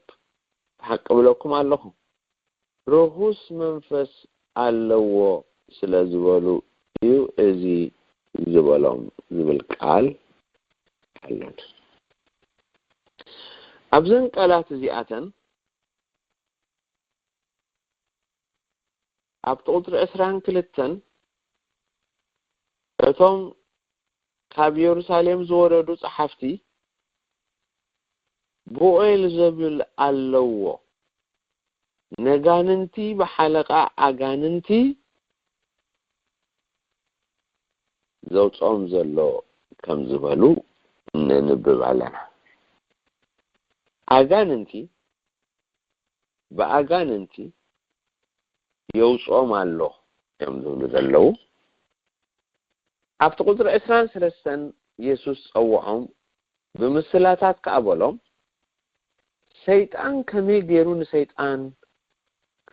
Speaker 1: ሓቂ ብለኩም ኣለኹ ርኩስ መንፈስ ኣለዎ ስለ ዝበሉ እዩ እዚ ዝበሎም ዝብል ቃል ኣለን ኣብዘን ቃላት እዚኣተን ኣብ ቁጥሪ 22 እቶም ካብ ኢየሩሳሌም ዝወረዱ ጸሓፍቲ ብኤልዘቤል ኣለዎ ነጋንንቲ በሓለቃ ኣጋንንቲ ዘውጾም ዘሎ ከም ዝበሉ ንንብብ ኣለና ኣጋንንቲ በኣጋንንቲ የውጾም ኣሎ ከም ዝብሉ ዘለው ኣብቲ ቁጥሪ 23 ኢየሱስ ጸውዖም ብምስላታት ከኣበሎም ሰይጣን ከመይ ገይሩ ንሰይጣን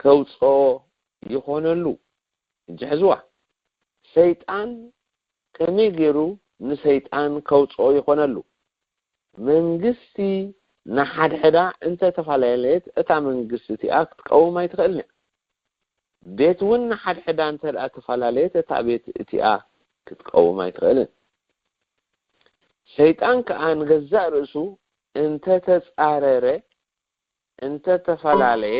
Speaker 1: ከውጽኦ ይኾነሉ ጅሕዝዋ ሰይጣን ከመይ ገይሩ ንሰይጣን ከውጽኦ ይኾነሉ መንግስቲ ንሓድሕዳ እንተ ተፈላለየት እታ መንግስቲ እቲኣ ክትቀውም ኣይትኽእልን ቤቱን ንሓድሕዳ እንተ ተፈላለየት እታ ቤት እቲኣ ክትቀውም ኣይትኽእልን ሰይጣን ከዓ ንገዛእ ርእሱ እንተ ተጻረረ እንተ ተፈላለየ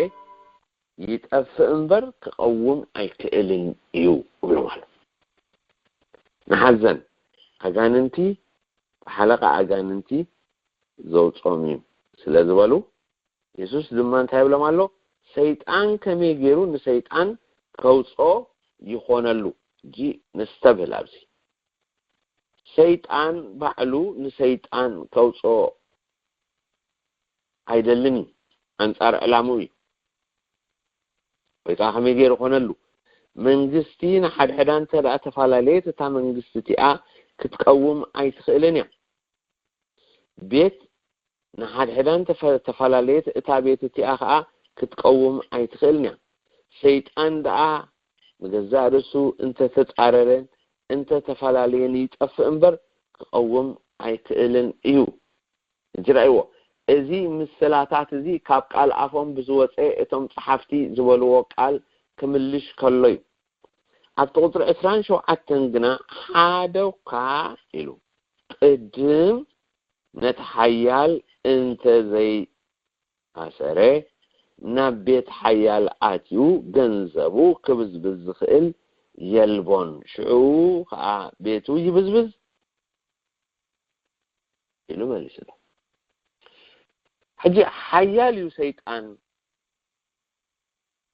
Speaker 1: ይጠፍእ እምበር ክቀውም ኣይክእልን እዩ ብለዋል ንሓዘን ኣጋንንቲ ሓለቃ ኣጋንንቲ ዘውጾም እዩ ስለ ዝበሉ ኢየሱስ ድማ እንታይ ብሎም ኣሎ ሰይጣን ከመይ ገይሩ ንሰይጣን ከውጽኦ ይኾነሉ ጂ ንስተብል ኣብዚ ሰይጣን ባዕሉ ንሰይጣን ከውጽኦ ኣይደልን አንጻር ዕላሙ እዩ ወይ ከመይ ገይሩ ይኾነሉ መንግስቲ ንሓድሕዳ እንተ ተፈላለየት እታ መንግስቲ እቲኣ ክትቀውም ኣይትኽእልን እያ ቤት ንሓድሕዳ እንተ ተፈላለየት እታ ቤት እቲኣ ከዓ ክትቀውም ኣይትኽእልን እያ ሰይጣን ደኣ ንገዛእ ርእሱ እንተ ተጻረረን እንተ ተፈላለየን ይጠፍእ እምበር ክቀውም ኣይክእልን እዩ እንጂ ረኣይዎ እዚ ምስላታት እዚ ካብ ቃል አፎም ብዝወፀ እቶም ጸሓፍቲ ዝበልዎ ቃል ክምልሽ ከሎይ ኣብቲ ቁጥሪ 27 ግና ሓደውካ ኢሉ ቅድም ነቲ ሓያል እንተ ዘይ ኣሰረ ናብ ቤት ሓያል ኣትዩ ገንዘቡ ክብዝብዝ ዝኽእል የልቦን ሽዑ ከዓ ቤቱ ይብዝብዝ ኢሉ መሊስሉ ሕጂ ሓያል እዩ ሰይጣን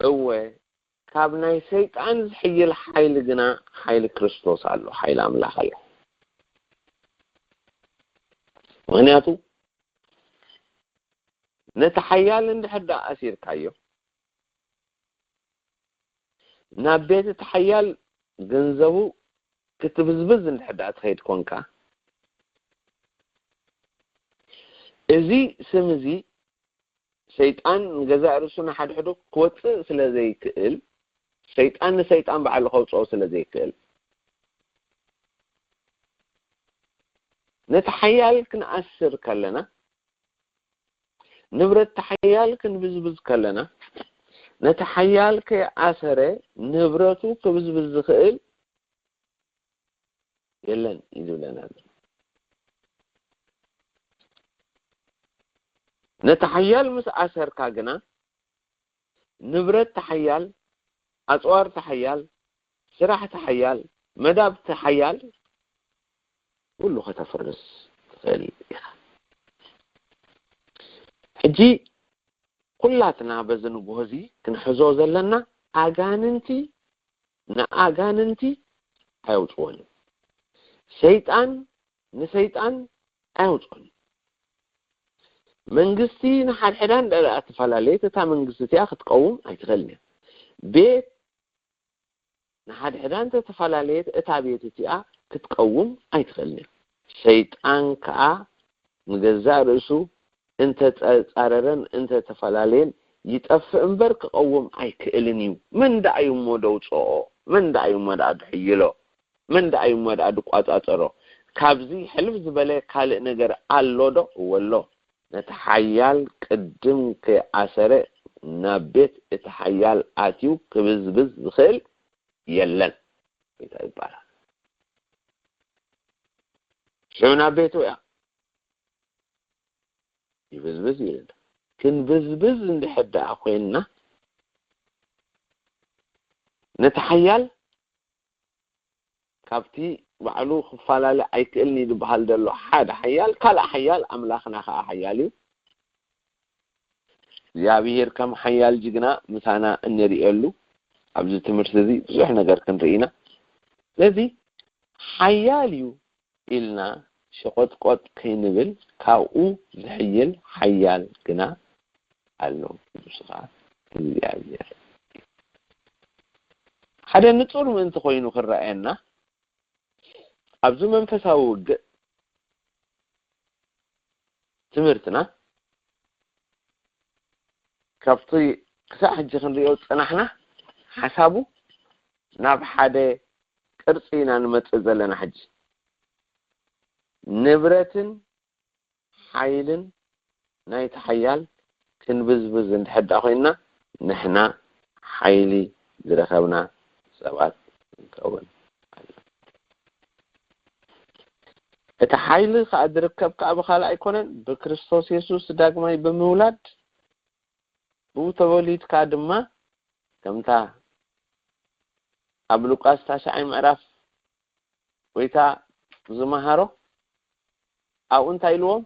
Speaker 1: እወ ካብ ናይ ሰይጣን ዝሕይል ሓይሊ ግና ሓይሊ ክርስቶስ ኣሎ ሓይሊ ኣምላኽ ኣሎ ምክንያቱ ነቲ ሓያል እንድሕር ኣሲርካዮ ናብ ቤት እቲ ሓያል ገንዘቡ ክትብዝብዝ እንድሕር ትኸይድ ኮንካ እዚ ስም እዚ ሰይጣን ገዛእ ርእሱ ንሓድሕዱ ክወፅእ ስለዘይክእል ሰይጣን ንሰይጣን በዓሉ ከውፅኦ ስለዘይክእል ነቲ ሓያል ክንኣስር ከለና ንብረት ተሓያል ክንብዝብዝ ከለና ነቲ ሓያል ከኣሰረ ንብረቱ ክብዝብዝ ዝኽእል የለን ይዝብለና ነቲ ሓያል ምስ ኣሰርካ ግና ንብረት ተሓያል ኣጽዋር ተሓያል ስራሕ ተሓያል መዳብ ተሓያል ኩሉ ከተፈርስ ትኽእል ኢኻ ሕጂ ኩላትና በዚ ንጉሆ እዚ ክንሕዞ ዘለና ኣጋንንቲ ንኣጋንንቲ ኣይውፅዎን ሰይጣን ንሰይጣን ኣይውፅዎን መንግስቲ ንሓድሕዳን ደረኣ ተፈላለየት እታ መንግስቲ እቲኣ ክትቀውም ኣይትኽእልን እያ ቤት ንሓድሕዳን ተፈላለየት እታ ቤት እቲኣ ክትቀውም ኣይትኽእልን እያ ሰይጣን ከዓ ንገዛእ ርእሱ እንተ ጻረረን እንተ ተፈላለየን ይጠፍእ እምበር ክቀውም ኣይክእልን እዩ መን ዳእዩ ሞደውፅኦ መን ዳእዩ ሞዳ ድሕይሎ መን ዳእዩ ሞዳ ድቋጻጸሮ ካብዚ ሕልፍ ዝበለ ካልእ ነገር ኣሎ ዶ ወሎ ነቲ ሓያል ቅድም ከኣሰረ ናብ ቤት እቲ ሓያል ኣትዩ ክብዝብዝ ዝኽእል የለን ቤታ ይባላል ሽዑና ቤቱ ያ ይብዝብዝ ይልና ክንብዝብዝ እንድሕር ደኣ ኮይንና ነቲ ሓያል ካብቲ ባዕሉ ክፈላለ ኣይክእልኒ ዝበሃል ዘሎ ሓደ ሓያል ካልእ ሓያል ኣምላኽና ከዓ ሓያል እዩ እግዚአብሔር ከም ሓያል ጅግና ምሳና እንሪኤሉ ኣብዚ ትምህርቲ እዚ ብዙሕ ነገር ክንርኢና ስለዚ ሓያል እዩ ኢልና ሸቆጥቆጥ ከይንብል ካብኡ ዝሕይል ሓያል ግና ኣሎ ንስኻ እግዚአብሔር ሓደ ንጹር ምእንቲ ኮይኑ ክረአየና ኣብዚ መንፈሳዊ ውግእ ትምህርትና ካብቲ ክሳብ ሕጂ ክንሪኦ ፀናሕና ሓሳቡ ናብ ሓደ ቅርፂ ኢና ንመፅእ ዘለና ሕጂ ንብረትን ሓይልን ናይቲ ሓያል ክንብዝብዝ እንድሕር ኮይንና ንሕና ሓይሊ ዝረኸብና ሰባት ንከውን እቲ ሓይሊ ከዓ ዝርከብ ከዓ ብኻልእ ኣይኮነን ብክርስቶስ ኢየሱስ ዳግማይ ብምውላድ ብኡ ተወሊድካ ድማ ከምታ ኣብ ሉቃስ 9 ምዕራፍ ወይታ ዝመሃሮ ኣብኡ እንታይ ኢልዎም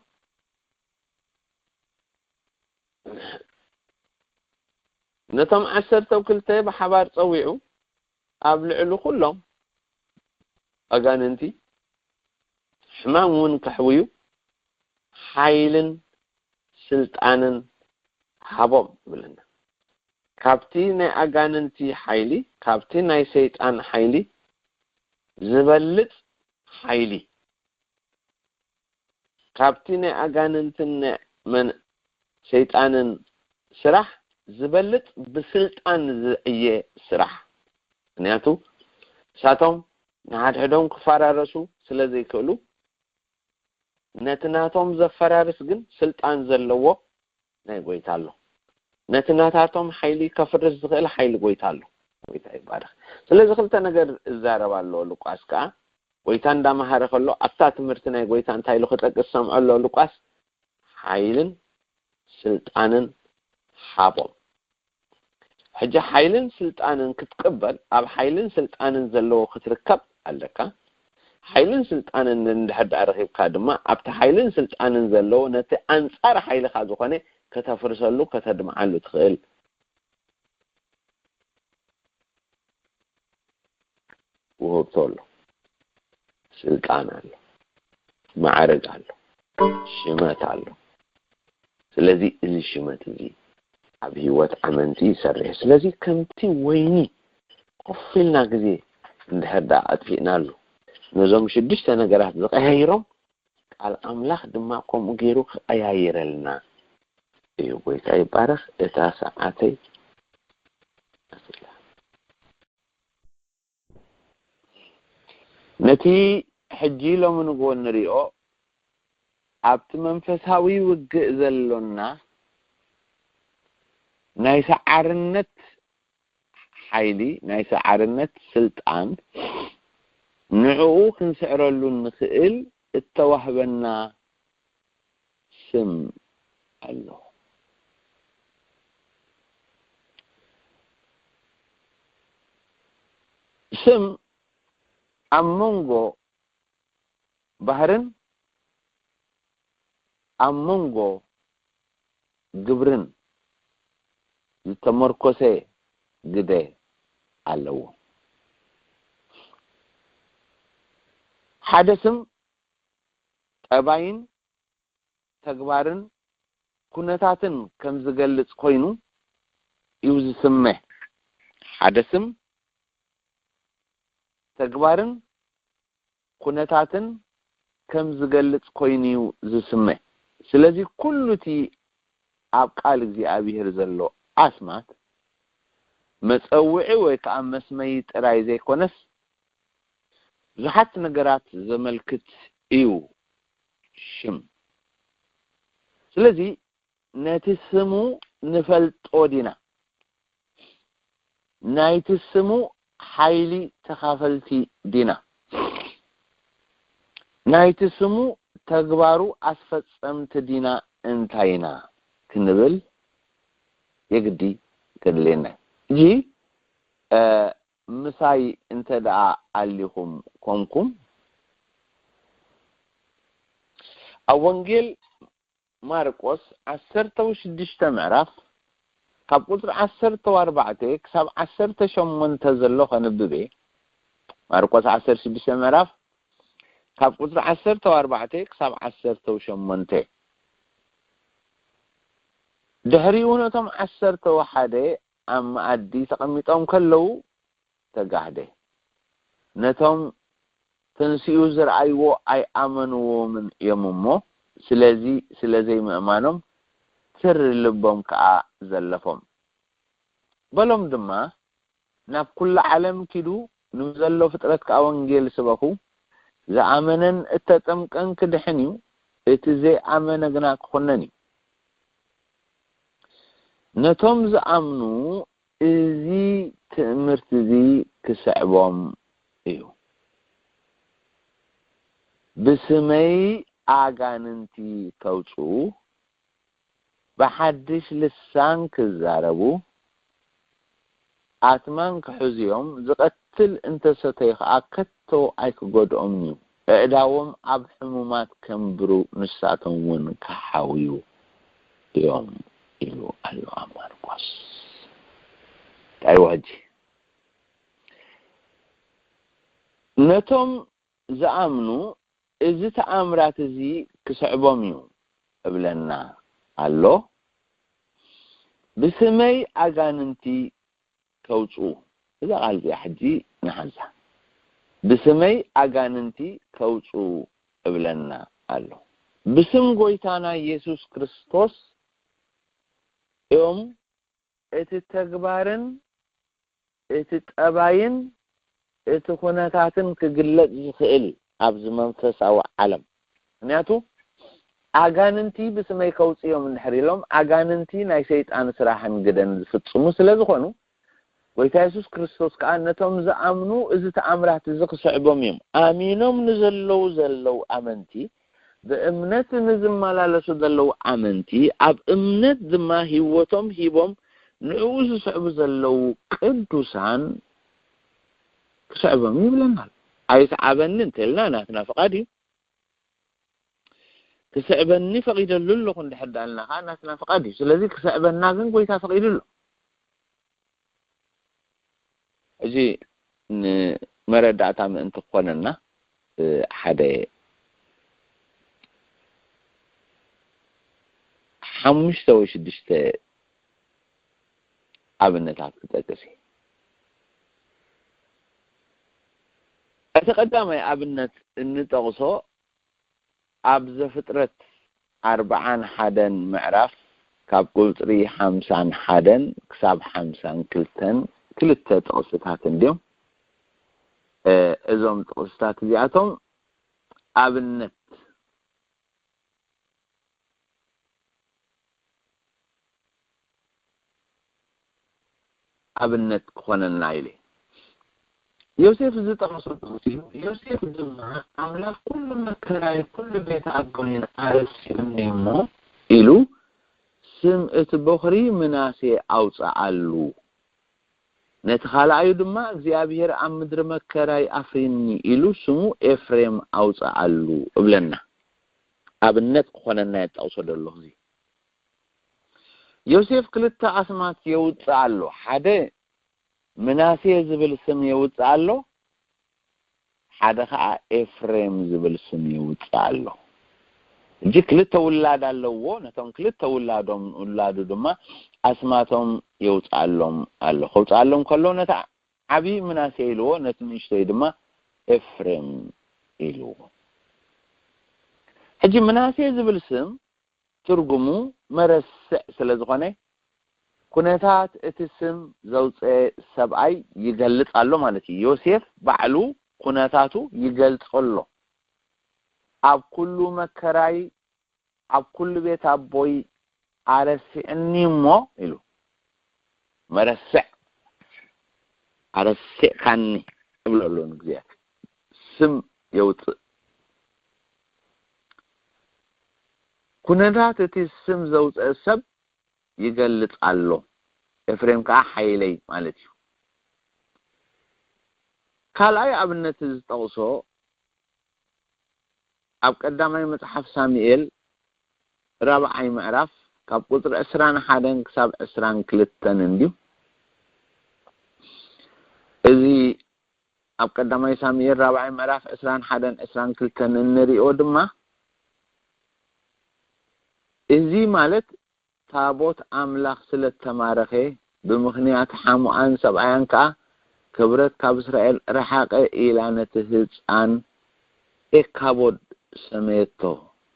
Speaker 1: ነቶም 12 ብሓባር ፀዊዑ ኣብ ልዕሉ ኩሎም ኣጋንንቲ ሕማም እውን ከሕውዩ ሓይልን ስልጣንን ሃቦም ብለና ካብቲ ናይ ኣጋንንቲ ሓይሊ ካብቲ ናይ ሰይጣን ሓይሊ ዝበልጥ ሓይሊ ካብቲ ናይ ኣጋንንትን መን ሰይጣንን ስራሕ ዝበልጥ ብስልጣን ዝዕየ ስራሕ ምክንያቱ ሳቶም ንሓድሕዶም ክፈራረሱ ስለዘይክእሉ ነትናቶም ዘፈራርስ ግን ስልጣን ዘለዎ ናይ ጎይታ ኣሎ ነትናታቶም ኃይሊ ከፍርስ ዝኽእል ኃይሊ ጎይታ ኣሎ ጎይታ ይባረክ ስለዚህ ክልተ ነገር እዛረባለሁ ሉቃስ ከዓ ጎይታ እንዳማሃረ ከሎ አፍታ ትምህርት ናይ ጎይታ እንታይ ኢሉ ክጠቅስ ሰምዖሎ ሉቃስ ኃይልን ስልጣንን ሓቦም ሕጂ ኃይልን ስልጣንን ክትቀበል ኣብ ኃይልን ስልጣንን ዘለዎ ክትርከብ ኣለካ ኃይልን ስልጣንን እንድሕር ረኺብካ ድማ ኣብቲ ኃይልን ስልጣንን ዘለዎ ነቲ አንጻር ኃይልኻ ዝኾነ ከተፍርሰሉ ከተድምዓሉ ትኽእል ውህብቶሎ ስልጣን አለ ማዕረግ አለ ሽመት አለ ስለዚህ እዚ ሽመት እዚ ኣብ ህይወት አመንቲ ይሰርሕ ስለዚህ ከምቲ ወይኒ ቆፍልና ግዜ እንድሕር አጥፊናሉ ነዞም ሽድሽተ ነገራት ዝቀያይሮም ቃል አምላኽ ድማ ከምኡ ገይሩ ቀያይረልና እዩ ጎይታ ይባረክ እታ ሰዓተይ ነቲ ሕጂ ሎሚ ንጎ ንሪኦ ኣብቲ መንፈሳዊ ውግእ ዘሎና ናይ ሰዓርነት ኃይሊ ናይ ሰዓርነት ስልጣን ንዕኡ ክንስዕረሉ ንኽእል እተዋህበና ስም ኣሎ ስም አሞንጎ ባህርን አሞንጎ ግብርን ዝተመርኮሰ ግደ ኣለዎ ሓደ ስም ጠባይን ተግባርን ኩነታትን ከም ዝገልጽ ኮይኑ እዩ ዝስመዕ ሓደ ስም ተግባርን ኩነታትን ከም ዝገልጽ ኮይኑ ዝስመዕ ስለዚህ ኩሉቲ ኣብ ቃል እግዚአብሔር ዘሎ አስማት መጸውዒ ወይ ከዓ መስመይ ጥራይ ዘይኮነስ ብዙሓት ነገራት ዘመልክት እዩ ሽም ስለዚህ ነቲ ስሙ ንፈልጦ ዲና ናይቲ ስሙ ኃይሊ ተኻፈልቲ ዲና ናይቲ ስሙ ተግባሩ አስፈጸምቲ ዲና እንታይና ክንብል የግዲ ከድለና እዚ ምሳይ እንተዳ አሊኹም ኮንኩም አወንጌል ማርቆስ 16 ምዕራፍ ካብ ቁጥር 14 ክሳብ 18 ዘሎ ከንብቤ ማርቆስ 16 ምዕራፍ ካብ ቁጥር 14 ክሳብ 18 ድሕሪኡ ነቶም 11 ኣብ ማኣዲ ተቐሚጦም ከለው ተጋህደ ነቶም ተንሲኡ ዝረአይዎ ኣይኣመንዎምን እዮም እሞ ስለዘይ ምእማኖም ትር ልቦም ከዓ ዘለፎም በሎም ድማ ናብ ኩሉ ዓለም ኪዱ ንዘሎ ፍጥረት ከዓ ወንጌል ስበኹ ዝኣመነን እተጠምቀን ክድሕን እዩ እቲ ዘይኣመነ ግና ክኾነን እዩ ነቶም ዝኣምኑ እዚ ትእምርት እዚ ክስዕቦም እዩ ብስመይ አጋንንቲ ከውፁ በሐድሽ ልሳን ክዛረቡ አትማን ክሕዝዮም ዝቀትል እንተሰተይ ከዓ ከቶ ኣይክጎድኦም እዩ እዕዳዎም ኣብ ሕሙማት ከንብሩ ንሳቶም እውን ክሓውዩ እዮም ኢሉ ኣሎ ማርቆስ ታይዋጂ ነቶም ዝኣምኑ እዚ ተኣምራት እዚ ክስዕቦም እዩ እብለና ኣሎ ብስመይ አጋንንቲ ከውፁ እዛ ቃል እዚኣ ሕጂ ንሓዛ ብስመይ አጋንንቲ ከውፁ እብለና ኣሎ ብስም ጎይታና ኢየሱስ ክርስቶስ እዮም እቲ ተግባርን እቲ ጠባይን እቲ ኩነታትን ክግለጽ ዝኽእል ኣብዚ መንፈሳዊ ዓለም ምክንያቱ ኣጋንንቲ ብስመይ ከውፅዮም እንድሕሪሎም ኣጋንንቲ ናይ ሰይጣን ስራሕን ግደን ዝፍጽሙ ስለዝኾኑ ጎይታ ኢየሱስ ክርስቶስ ከዓ ነቶም ዝኣምኑ እዚ ተኣምራት እዚ ክስዕቦም እዮም ኣሚኖም ንዘለው ኣመንቲ በእምነት ንዝመላለሱ ዘለው ኣመንቲ ኣብ እምነት ድማ ህይወቶም ሂቦም ንዑ ዝስዕቡ ዘለው ቅዱሳን ክስዕቦም ይብለናል ኣይስዓበኒ እንተልና ናትና ፈቃድ እዩ ክስዕበኒ ፈቂደሉ ኣለኹ እንድሕዳልና ከዓ ናትና ፈቃድ እዩ ስለዚ ክስዕበና ግን ጎይታ ፈቂድሉ እዚ መረዳእታ ምእንቲ ኮነና ሓደ ሓሙሽተ ወይ ሽዱሽተ ኣብነታት ክጠቅስ እቲ ቀዳማይ ኣብነት እንጠቕሶ ኣብ ዘፍጥረት 41 ምዕራፍ ካብ ቁጥሪ 51 ክሳብ 52 ክልተ ጥቕስታት እንዲኦም እዞም ጥቕስታት እዚኣቶም ኣብነት ክኾነና ኢለ ዮሴፍ ዝጠቕሶ ዮሴፍ ድማ ኣምላኽ ኩሉ መከራይ ኩሉ ቤት ኣጎኒን ኣረሲኡኒ እሞ ኢሉ ስም እቲ በኽሪ ምናሴ ኣውፅኣሉ ነቲ ካልኣዩ ድማ እግዚአብሔር ኣብ ምድሪ መከራይ ኣፍሪኒ ኢሉ ስሙ ኤፍሬም ኣውፅኣሉ እብለና ኣብነት ክኾነና ይጠቕሶ ደሎ እዚ ዮሴፍ ክልተ ኣስማት የውፅእ ኣሎ ሓደ ምናሴ ዝብል ስም የውፅእ ኣሎ ሓደ ከዓ ኤፍሬም ዝብል ስም የውፅእ ኣሎ እጂ ክልተ ውላድ ኣለዎ ነቶም ክልተ ውላዱ ድማ ኣስማቶም የውፅኣሎም ኣሎ ከውፅኣሎም ከሎ ነታ ዓብይ ምናሴ ኢልዎ ነቲ ንእሽተይ ድማ ኤፍሬም ኢልዎ ሕጂ ምናሴ ዝብል ስም ትርጉሙ መረስዕ ስለዝኾነ ኩነታት እቲ ስም ዘውፅአ ሰብኣይ ይገልጽ ኣሎ ማለት እዩ ዮሴፍ ባዕሉ ኩነታቱ ይገልጽሎ ኣብ ኩሉ መከራይ ኣብ ኩሉ ቤት ኣቦይ ኣረሲዕኒ እሞ ኢሉ መረስዕ ኣረሲዕካኒ እብለሎ ንእግዚአብሔር ስም የውፅእ ኩነታት እቲ ስም ዘውፅአ ሰብ ይገልጽ ኣሎ ኤፍሬም ከዓ ሓይለይ ማለት እዩ ካልኣይ ኣብነት ዝጠቕሶ ኣብ ቀዳማይ መጽሓፍ ሳሙኤል 4ይ ምዕራፍ ካብ ቁጥሪ 21 ክሳብ 22 እንዲሁ እዚ ኣብ ቀዳማይ ሳሙኤል 4ይ ምዕራፍ 21 22 እንሪኦ ድማ እዚ ማለት ታቦት ኣምላኽ ስለተማረኸ ብምኽንያት ሓሙኣን ሰብኣያን ከዓ ክብረት ካብ እስራኤል ረሓቀ ኢላ ነቲ ህፃን ኤካቦድ ሰሜቶ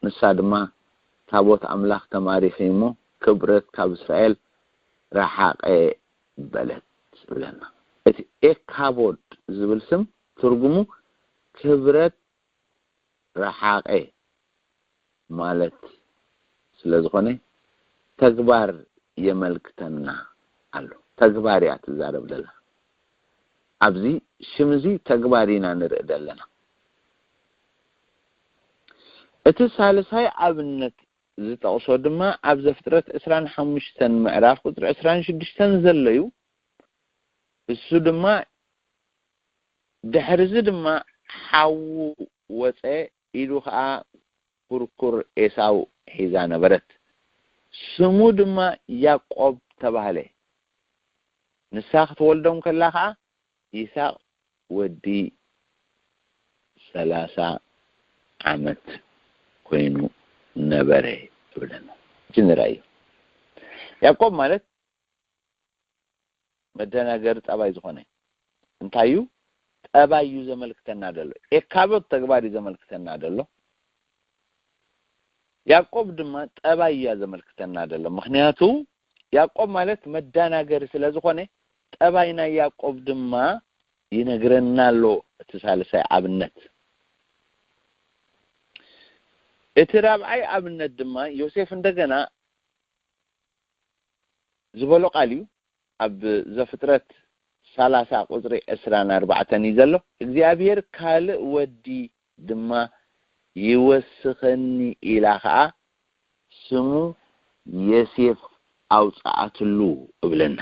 Speaker 1: ንሳ ድማ ታቦት ኣምላኽ ተማሪኸ እሞ ክብረት ካብ እስራኤል ረሓቀ በለት ብለና እቲ ኤካቦድ ዝብል ስም ትርጉሙ ክብረት ረሓቀ ማለት ስለዝኾነ ተግባር የመልክተና ኣሎ ተግባር እያ ትዛረብ ደላ ኣብዚ ሽምዚ ተግባር ኢና ንርኢ ዘለና እቲ ሳልሳይ ኣብነት ዝጠቕሶ ድማ ኣብ ዘፍጥረት 25 ምዕራፍ ቁጥሪ 26 ዘለዩ እሱ ድማ ድሕርዚ ድማ ሓው ወፀ ኢሉ ከዓ ኩርኩር ኤሳው ሒዛ ነበረት ስሙ ድማ ያዕቆብ ተባህለ ንሳ ክትወልዶም ከላ ከዓ ይስሐቅ ወዲ 30 ዓመት ኮይኑ ነበረ ብለና ጅንራይ ያዕቆብ ማለት መደናገር ጠባይ ዝኾነ እንታዩ ጠባዩ ዘመልክተና ደሎ ኤካቦድ ተግባር ዘመልክተና ደሎ ያዕቆብ ድማ ጠባያ ዘመልክተና ደሎ ምክንያቱ ያዕቆብ ማለት መደናገር ስለዝኾነ ጠባይና ያዕቆብ ድማ ይነግረናሎ እቲ ሳልሳይ ኣብነት اترابعي ابن الدما يوسف እንደገና زبلو قاليو اب زفترت 30 قطري 24 يزلو እግዚአብሔር ካል ወዲ ድማ ይወስኸኒ ኢላኻ ስሙ ዮሴፍ አውጻአትሉ ብለና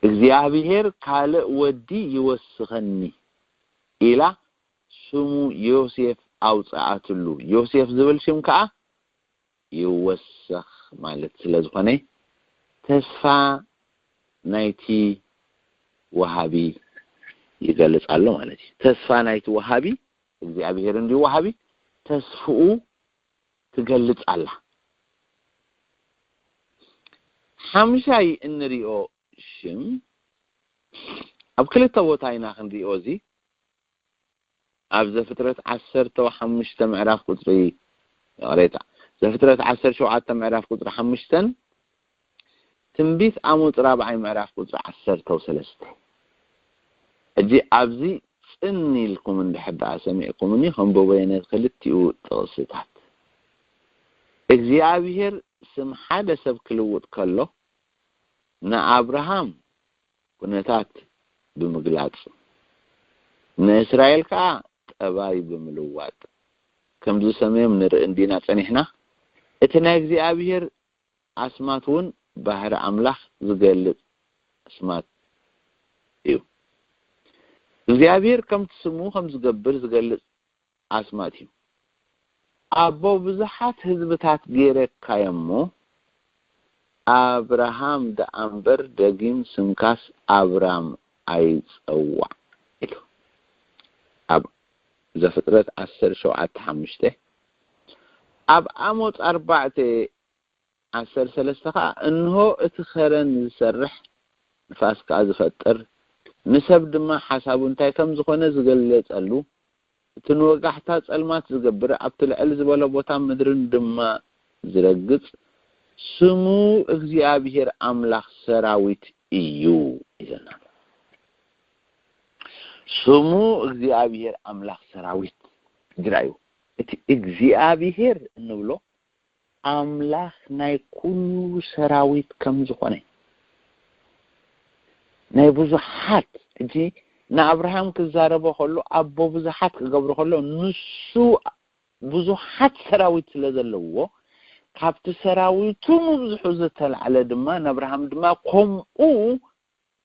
Speaker 1: እግዚአብሔር ካል ወዲ ይወስኸኒ ኢላ ስሙ ዮሴፍ አውጻአትሉ ዮሴፍ ዝብል ሽም ከዓ ይወስኽ ማለት ስለዝኾነ ተስፋ ናይቲ ወሃቢ ይገልጻሉ ማለት ተስፋ ናይቲ ወሃቢ እግዚአብሔር እንዲ ወሃቢ ተስፋኡ ትገልጻላ ሓምሻይ እንሪኦ ሽም ኣብ ክልተ ቦታ ኢና ክንሪኦ እዚ ኣብ ዘፍጥረት 15 ምዕራፍ ቁጥሪ قريتا ዘፍጥረት 17 ምዕራፍ ቁጥሪ 5 ትንቢት አሞጽ ራብዓይ ምዕራፍ ቁጥሪ 13 እጂ ኣብዚ ጽኒልኩም እንደሕዳ ሰሚዕኩምኒ ከምበበይነ ክልቲኡ ጥቅስታት እግዚአብሔር ስም ሓደ ሰብ ክልውጥ ከሎ ንአብርሃም ኩነታት ብምግላጽ ንእስራኤል ከዓ ጠባይ ብምልዋጥ ከምዚ ሰሜም ንርኢ እንዲና ጸኒሕና እቲ ናይ እግዚአብሔር አስማቱን ባህር አምላክ ዝገልጽ አስማት እዩ እግዚአብሔር ከም ስሙ ከም ዝገብር ዝገልጽ አስማት እዩ አቦ ብዙሓት ህዝብታት ገይረካየሞ አብርሃም ደአምበር ደጊም ስንካስ አብራም አይጸዋዕ ኢሉ አብ ዘፍጥረት 17:5 አብ አሞጽ 4:13 እንሆ እትኸረን ዝሰርሕ ንፋስ ከዓ ዝፈጥር ንሰብ ድማ ሓሳቡ እንታይ ከም ዝኾነ ዝገልጸሉ እትንወጋሕታ ጸልማት ዝገብር ኣብቲ ልዕል ዝበለ ቦታ ምድርን ድማ ዝረግጽ ስሙ እግዚአብሔር አምላክ ሰራዊት እዩ ይለና ስሙ እግዚአብሔር አምላክ ሰራዊት ድራዩ እቲ እግዚአብሔር እንብሎ አምላክ ናይ ኩሉ ሰራዊት ከም ዝኾነ ናይ ብዙሓት እጂ ንአብርሃም ክዛረበ ከሎ አቦ ብዙሓት ክገብሮ ከሎ ንሱ ብዙሓት ሰራዊት ስለዘለዎ ካብቲ ሰራዊቱ ብዙሕ ዝተልዓለ ድማ ንአብርሃም ድማ ከምኡ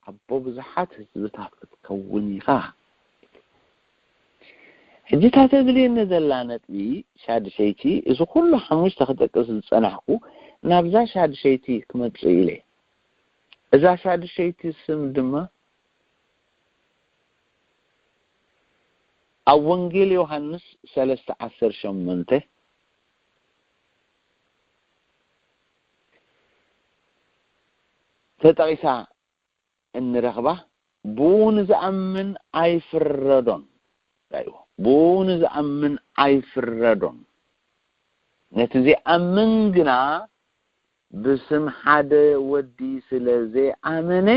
Speaker 1: አቦ ብዙሓት ህዝብታት ክትከውን ኢኻ ሕጂ ታተድልየኒ ዘላ ነጥቢ ሻድሸይቲ እዚ ኩሉ ሓሙሽተ ክጠቅስ ዝጸናሕኩ ናብዛ ሻድሸይቲ ክመጽእ ኢለ እዛ ሻድሸይቲ ስም ድማ ኣብ ወንጌል ዮሐንስ 3:18 ተጠቂሳ እንረኽባ ቡን ዝኣምን ኣይፍረዶን አይዎ ቡን ዝኣምን ኣይፍረዶን ነቲ ዝኣምን ግና ብስም ሓደ ወዲ ስለዚ ኣመነ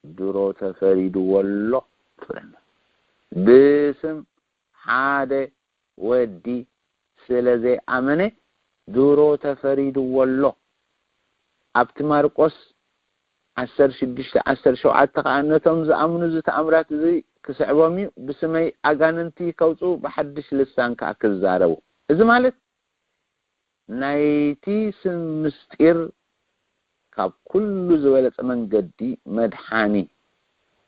Speaker 1: ድሮ ተፈሪድወሎ ፍረና ብስም ሓደ ወዲ ስለዚ ኣመነ ድሮ ተፈሪድወሎ ኣብቲ ማርቆስ 16:17 ከኣነቶም ዝኣምኑ ዝተኣምራት እዚ ክስዕቦም ብስመይ ኣጋንንቲ ከውፁ በሐድሽ ልሳን ከዓ ክዛረቡ እዚ ማለት ናይቲ ስም ምስጢር ካብ ኩሉ ዝበለጸ መንገዲ መድሓኒ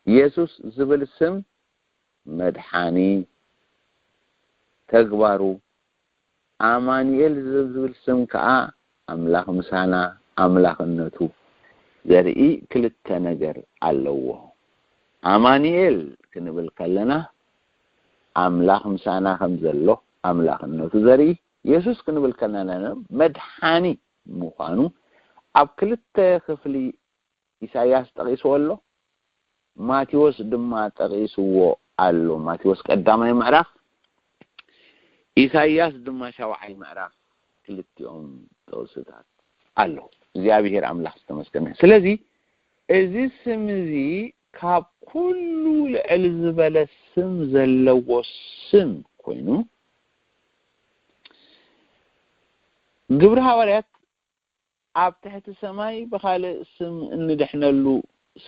Speaker 1: ኢየሱስ ዝብል ስም መድሓኒ ተግባሩ አማኑኤል ዝብል ስም ከዓ አምላክ ምሳና አምላክነቱ ዘርኢ ክልተ ነገር ኣለዎ አማኑኤል ክንብል ከለና አምላክ ምሳና ከም ዘሎ አምላክነቱ ዘርኢ ኢየሱስ ክንብል ከለና መድሓኒ ምዃኑ ኣብ ክልተ ክፍሊ ኢሳይያስ ጠቂስዎሎ ማቴዎስ ድማ ጠቂስዎ ኣሎ ማቴዎስ ቀዳማይ ምዕራፍ ኢሳይያስ ድማ ሻውዓይ ምዕራፍ ክልቲኦም ተወስታት ኣሎ እግዚአብሔር አምላክ ተመስገነ ስለዚ እዚ ስም እዚ ካብ ኩሉ ልዕል ዝበለ ስም ዘለዎ ስም ኮይኑ ግብረ ሐዋርያት ኣብ ትሕቲ ሰማይ ብኻልእ ስም እንደሕነሉ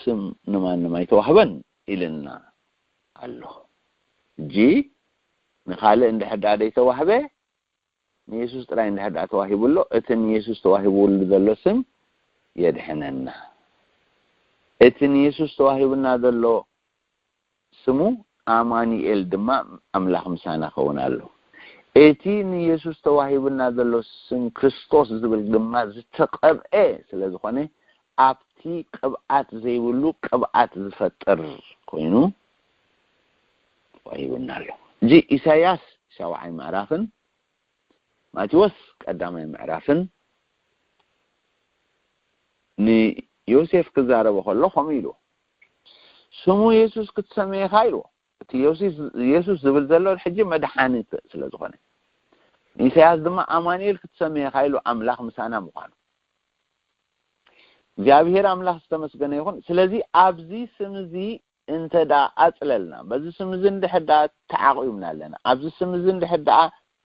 Speaker 1: ስም ንማንም ኣይተዋህበን ኢልና ኣሎ እጂ ንኻልእ እንደሕዳ ደይተዋህበ ንኢየሱስ ጥራይ እንደሕዳ ተዋሂቡሎ እቲ ንኢየሱስ ተዋሂቡሉ ዘሎ ስም የድሕነና እቲ ንኢየሱስ ተዋሂቡና ዘሎ ስሙ አማኑኤል ድማ አምላክ ምሳና ኸውናሉ እቲ ንኢየሱስ ተዋሂቡና ዘሎ ስም ክርስቶስ ዝብል ድማ ዝተቀብአ ስለዝኾነ ኣብቲ ቅብዓት ዘይብሉ ቅብዓት ዝፈጥር ኮይኑ ተዋሂቡና ኣሎ እጂ ኢሳይያስ 7 ምዕራፍን ማቴዎስ 1 ምዕራፍን ዮሴፍ ክዛረበ ከሎ ኸም ኢሉ ስሙ ኢየሱስ ክትሰምይ ኻይሉ እቲ ኢየሱስ ዝብል ዘሎ ሕጂ መድሓኒት ስለዝኾነ ኢሳይያስ ድማ አማኑኤል ክትሰምይ ኻይሉ አምላክ ምሳና ምዃኑ እግዚአብሔር አምላክ ዝተመስገነ ይኹን ስለዚ ኣብዚ ስም እዚ እንተዳ አጽለልና በዚ ስም እዚ እንደሕዳ ተዓቂምና ኣለና ኣብዚ ስም እዚ እንደሕዳ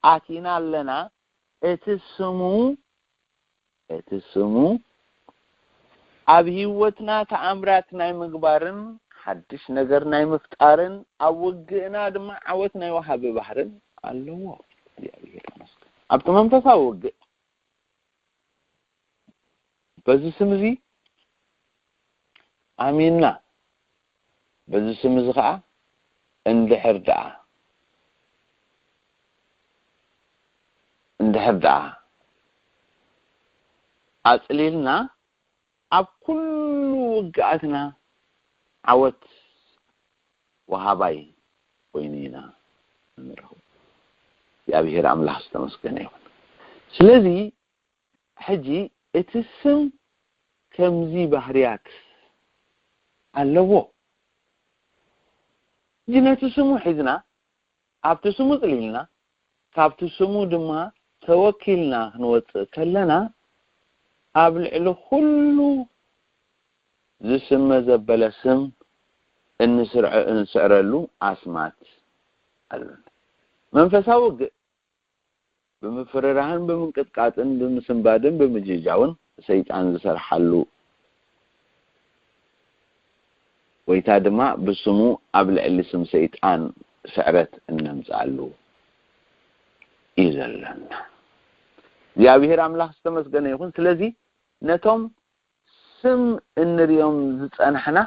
Speaker 1: አቲና ኣለና እቲ ስሙ ኣብ ህይወትና ተአምራት ናይ ምግባርን ሓድሽ ነገር ናይ ምፍጣርን ኣብ ውግእና ድማ ዓወት ናይ ወሃቢ ባህርን ኣለዎ እግዚአብሔር ይመስገን ኣብቲ መንፈሳዊ ውግእ በዚ ስም እዚ አሚንና በዚ ስም እዚ ከዓ እንድሕር ደኣ አጽሊልና ኣብ ኩሉ ውግኣትና ዓወት ወሃባይ ኮይኒና ንረኽብ እግዚአብሔር አምላክ ዝተመስገነ ይሁን ስለዚ ሕጂ እቲ ስም ከምዚ ባህርያት ኣለዎ ጅነቱ ስሙ ሒዝና ኣብቲ ስሙ ጽሊልና ካብቲ ስሙ ድማ ተወኪልና ክንወፅእ ከለና ኣብ ልዕሊ ኩሉ ዝስመ ዘበለ ስም እንስዕረሉ ኣስማት ኣሎ መንፈሳዊ ውግእ ብምፍርራህን ብምንቅጥቃጥን ብምስንባድን ብምጅጃውን ሰይጣን ዝሰርሓሉ ወይታ ድማ ብስሙ ኣብ ልዕሊ ስም ሰይጣን ስዕረት እንምፃሉ ይዘለና እግዚአብሔር አምላክ ዝተመስገነ ይኹን ስለዚ ነቶም ስም እንሪዮም ዝጸንሕና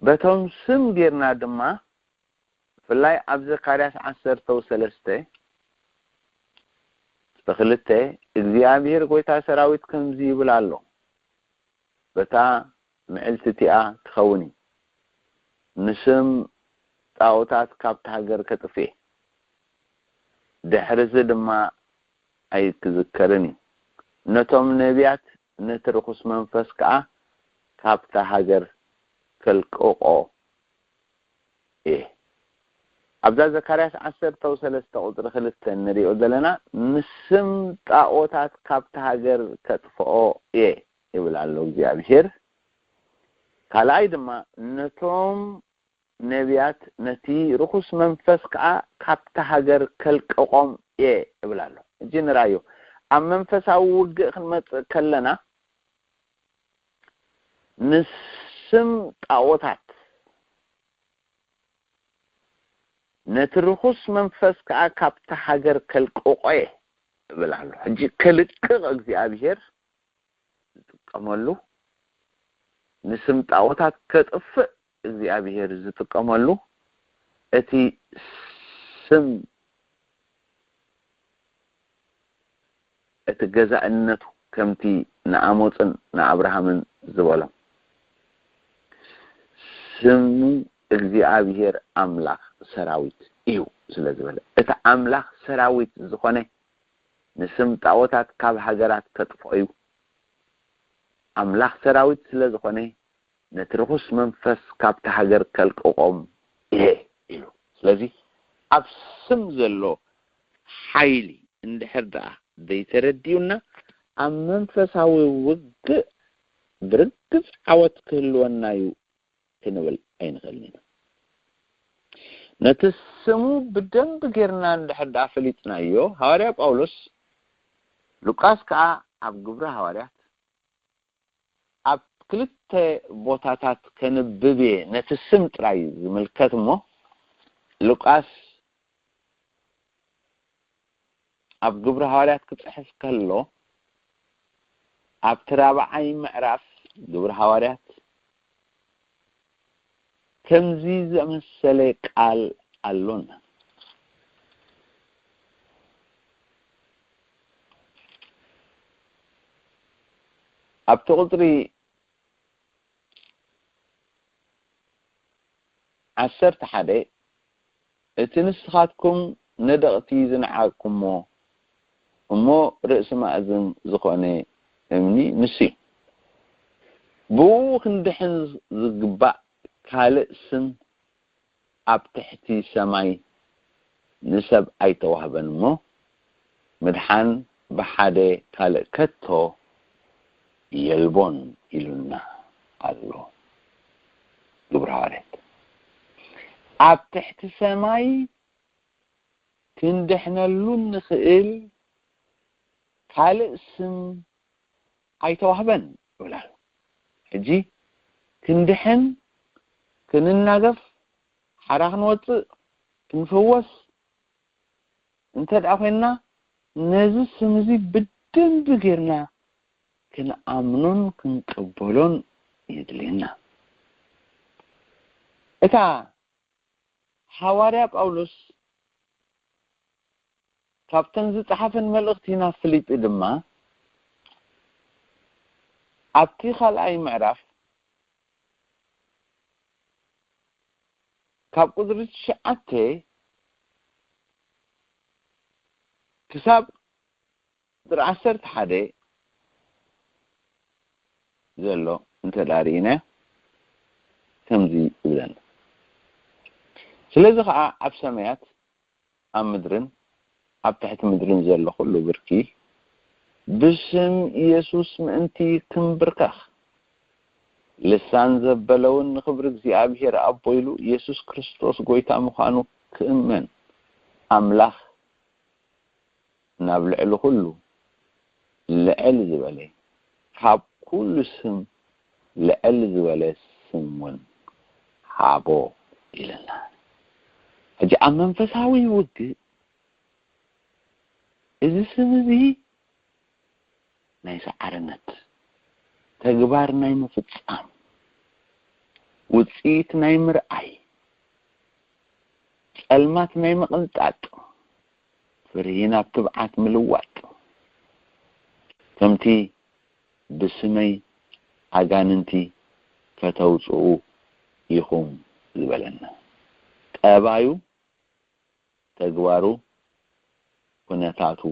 Speaker 1: በቶም ስም ጌርና ድማ ፍላይ ኣብ ዘካርያስ 10:3 ተኽልተ እግዚአብሔር ጎይታ ሰራዊት ከምዚ ይብል ኣሎ በታ ምዕልትቲኣ ትኸውኒ ንስም ጣዖታት ካብታ ሃገር ከጥፌ ድሕርዚ ድማ ኣይትዝከርኒ ነቶም ነቢያት ነትርኹስ መንፈስ ከዓ ካብታ ሃገር ከልቅቆ ኣብዛ ዘካርያስ 10:3 ቁጥሪ 2 ንሪኦ ዘለና ንስም ጣዖታት ካብታ ሃገር ከጥፍኦ ይብል ኣሎ እግዚአብሔር ካልኣይ ድማ ነቶም ነቢያት ነቲ ርኹስ መንፈስ ከዓ ካብታ ሃገር ከልቅቆም ይብል ኣሎ እጂ ንራዮ ኣብ መንፈሳዊ ውግእ ክንመጽእ ከለና ንስም ጣዖታት ነቲ ርኹስ መንፈስ ከዓ ካብታ ሃገር ከልቅቆ ይብል ኣሎ እጂ ከልቅቕ እግዚአብሔር ዝጥቀመሉ ንስም ጣዖታት ከጥፍእ እግዚአብሔር ዝጥቀመሉ እቲ ስም እቲ ገዛእነቱ ከምቲ ንአሞጽን ንአብርሃምን ዝበሎም ስሙ እግዚአብሔር አምላክ ሰራዊት እዩ ስለዝበለ እቲ አምላክ ሰራዊት ዝኾነ ንስም ጣዖታት ካብ ሃገራት ከጥፍኡ አምላክ ሰራዊት ስለዝኾነ ነትርኹስ መንፈስ ካብታ ሃገር ከልቅቆም ኢሉ ስለዚ ኣብ ስም ዘሎ ሓይሊ እንድሕር ደኣ ዘይተረዲዩና ኣብ መንፈሳዊ ውግእ ብርግጽ ዓወት ክህልወና እዩ ክንብል ኣይንኽእልን نتسمو بدنب غيرنا ندحد افليطنايو حواريا ጳውሎስ ሉቃስ ከዓ ኣብ ግብረ ሐዋርያት ኣብ ክልተ ቦታታት ከንብቤ ነትስም ጥራይ ዝምልከትሞ ሉቃስ ኣብ ግብረ ሐዋርያት ክጽሕፍ ከሎ ኣብ ተራባዓይ ምዕራፍ ግብረ ሐዋርያት ከምዚ ዘመሰለ ቃል አሎና ኣብ ተቁጥሪ 11 እቲ ንስኻትኩም ነደቕቲ ዝንዓቅሞ እሞ ርእሲ ማእዝን ዝኾነ እምኒ ንሲ ብኡ ክንድሕን ዝግባእ ካልእ ስም ኣብ ትሕቲ ሰማይ ንሰብ ኣይተዋህበን እሞ ምድሓን ብሓደ ካልእ ከቶ የልቦን ኢሉና ኣሎ ግብረ ሐዋርያት ኣብ ትሕቲ ሰማይ ክንድሕነሉ ንኽእል ካልእ ስም ኣይተዋህበን ይብላል ሕጂ ክንድሕን ክንናገፍ ሓራ ክንወፅእ ክንፈወስ እንተዳ ኮይና ነዚ ስም እዚ ብደንብ ጌርና ክንኣምኖን ክንቀበሎን ይድልየና እታ ሐዋርያ ጳውሎስ ካብተን ዝጽሓፈን መልእኽቲ ናብ ፊልጵ ድማ ኣብቲ ካልኣይ ምዕራፍ ካብ ቁጥሪ 9 ክሳብ ቁጥሪ 11 ዘሎ እንተዳሪና ከምዚ ይብለና ስለዚህ ከዓ ኣብ ሰማያት ኣብ ምድርን ኣብ ትሕቲ ምድርን ዘሎ ኩሉ ብርኪ ብስም ኢየሱስ ምእንቲ ክንብርከኽ ልሳን ዘበለውን ንኽብሪ እግዚአብሔር ኣቦይሉ ኢየሱስ ክርስቶስ ጎይታ ምዃኑ ክእመን ኣምላኽ ናብ ልዕሊ ኩሉ ልዕል ዝበለ ካብ ኩሉ ስም ልዕል ዝበለ ስም ውን ሃቦ ኢለና ሕጂ ኣብ መንፈሳዊ ውግእ እዚ ስም እዚ ናይ ሰዓርነት ተግባር ናይ ምፍጻም ውጽኢት ናይ ምርኣይ ጸልማት ናይ መቕንጣጥ ፍሬና ብትብዓት ምልዋጥ ከምቲ ብስመይ ኣጋንንቲ ከተውፅኡ ይኹም ዝበለና ጠባዩ ተግባሩ ኩነታቱ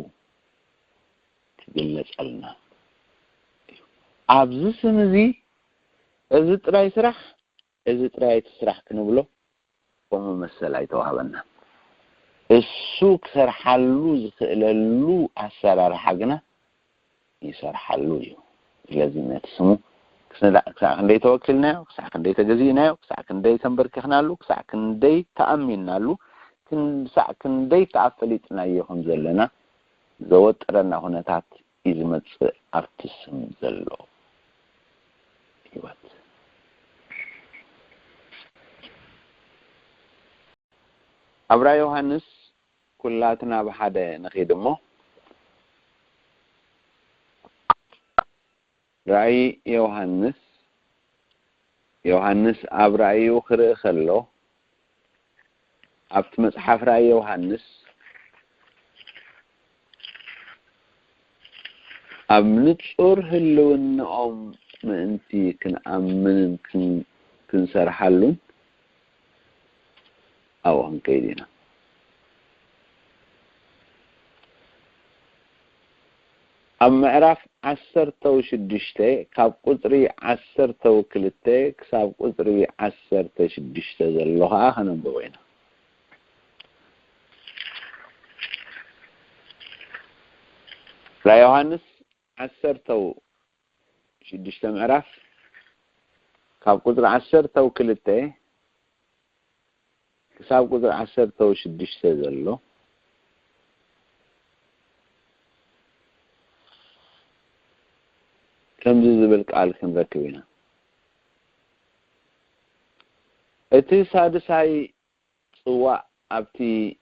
Speaker 1: ክግለጸልና ኣብዚ ስም እዚ እዚ ጥራይ ስራሕ እዚ ጥራይ ስራሕ ክንብሎ ከምኡ መሰል ኣይተዋህበና እሱ ክሰርሓሉ ዝኽእለሉ ኣሰራርሓ ግና ይሰርሓሉ እዩ ስለዚ ነቲ ስሙ ክሳዕ ክንደይ ተወኪልናዮ ክሳዕ ክንደይ ተገዚእናዮ ክሳዕ ክንደይ ተንበርኪኽናሉ ክሳዕ ክንደይ ተኣሚንናሉ ክሳዕ ክንደይ ተኣፈሊጥናዮ ከም ዘለና ዘወጥረና ኩነታት እዩ ዝመጽእ ኣብቲ ስም ዘሎ ህይወት ኣብራ ዮሐንስ ኩላትና ብሓደ ንኺድ እሞ ራእይ ዮሐንስ ኣብ ራእዩ ክርኢ ከሎ ኣብቲ መጽሓፍ ራእይ ዮሐንስ ኣብ ንጹር ህልውናኦም ምእንቲ ክንኣምንን ክንሰርሓሉን ኣብኡ ክንከይድ ኢና ኣብ ምዕራፍ 16 ካብ ቁጥሪ 12 ክሳብ ቁጥሪ 16 ዘሎ ከዓ ከነንብቦ ኢና ራእይ ዮሐንስ 16 ምዕራፍ ካብ ቁጥሪ 12 كساب قدر 16 زلو كم زبل قال كنركبنا اتي سادساي صوا ابتي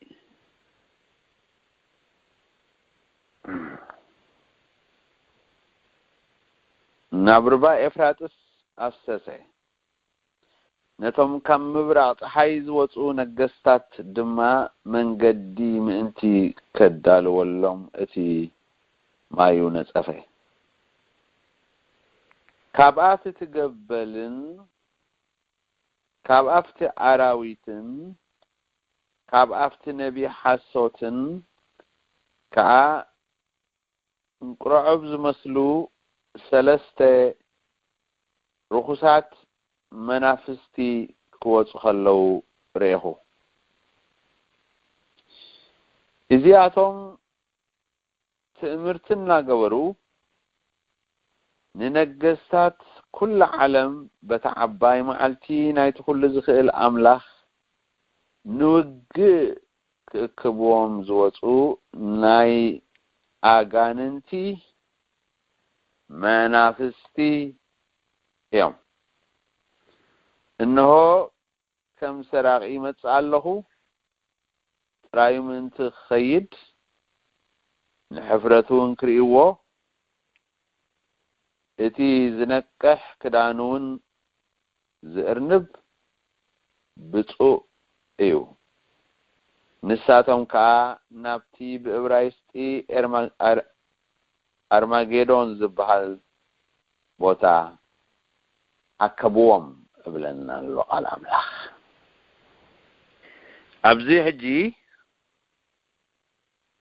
Speaker 1: نابربا افراطس أفسسه نتوم كم مبرع حيز وصو نجستات دما من قدي منتي كدال ولهم اتي ما يونصفه كابات تقبلن كابافت عراويتن كابافت نبي حسوتن كا انقرعب زمسلو ثلاثه رخصات منافستي كوص خلو ريحو ازياتهم تأمرتنا قبرو ننقستات كل عالم بتعباي معلتي نايت كل زخيل أملاخ نوجه كبوم زوصو ناي آغاننتي منافستي يوم إنه كم سراغي متسأله رايم انت خيد نحفرته انكريوه اتي زنكح كدانون زئرنب بطو ايو نساتهم كا نابتي بإبرايستي أرماجيدون زبحال بوتا أكبوهم قبلنا اللقاء الأملاخ أبزي حجي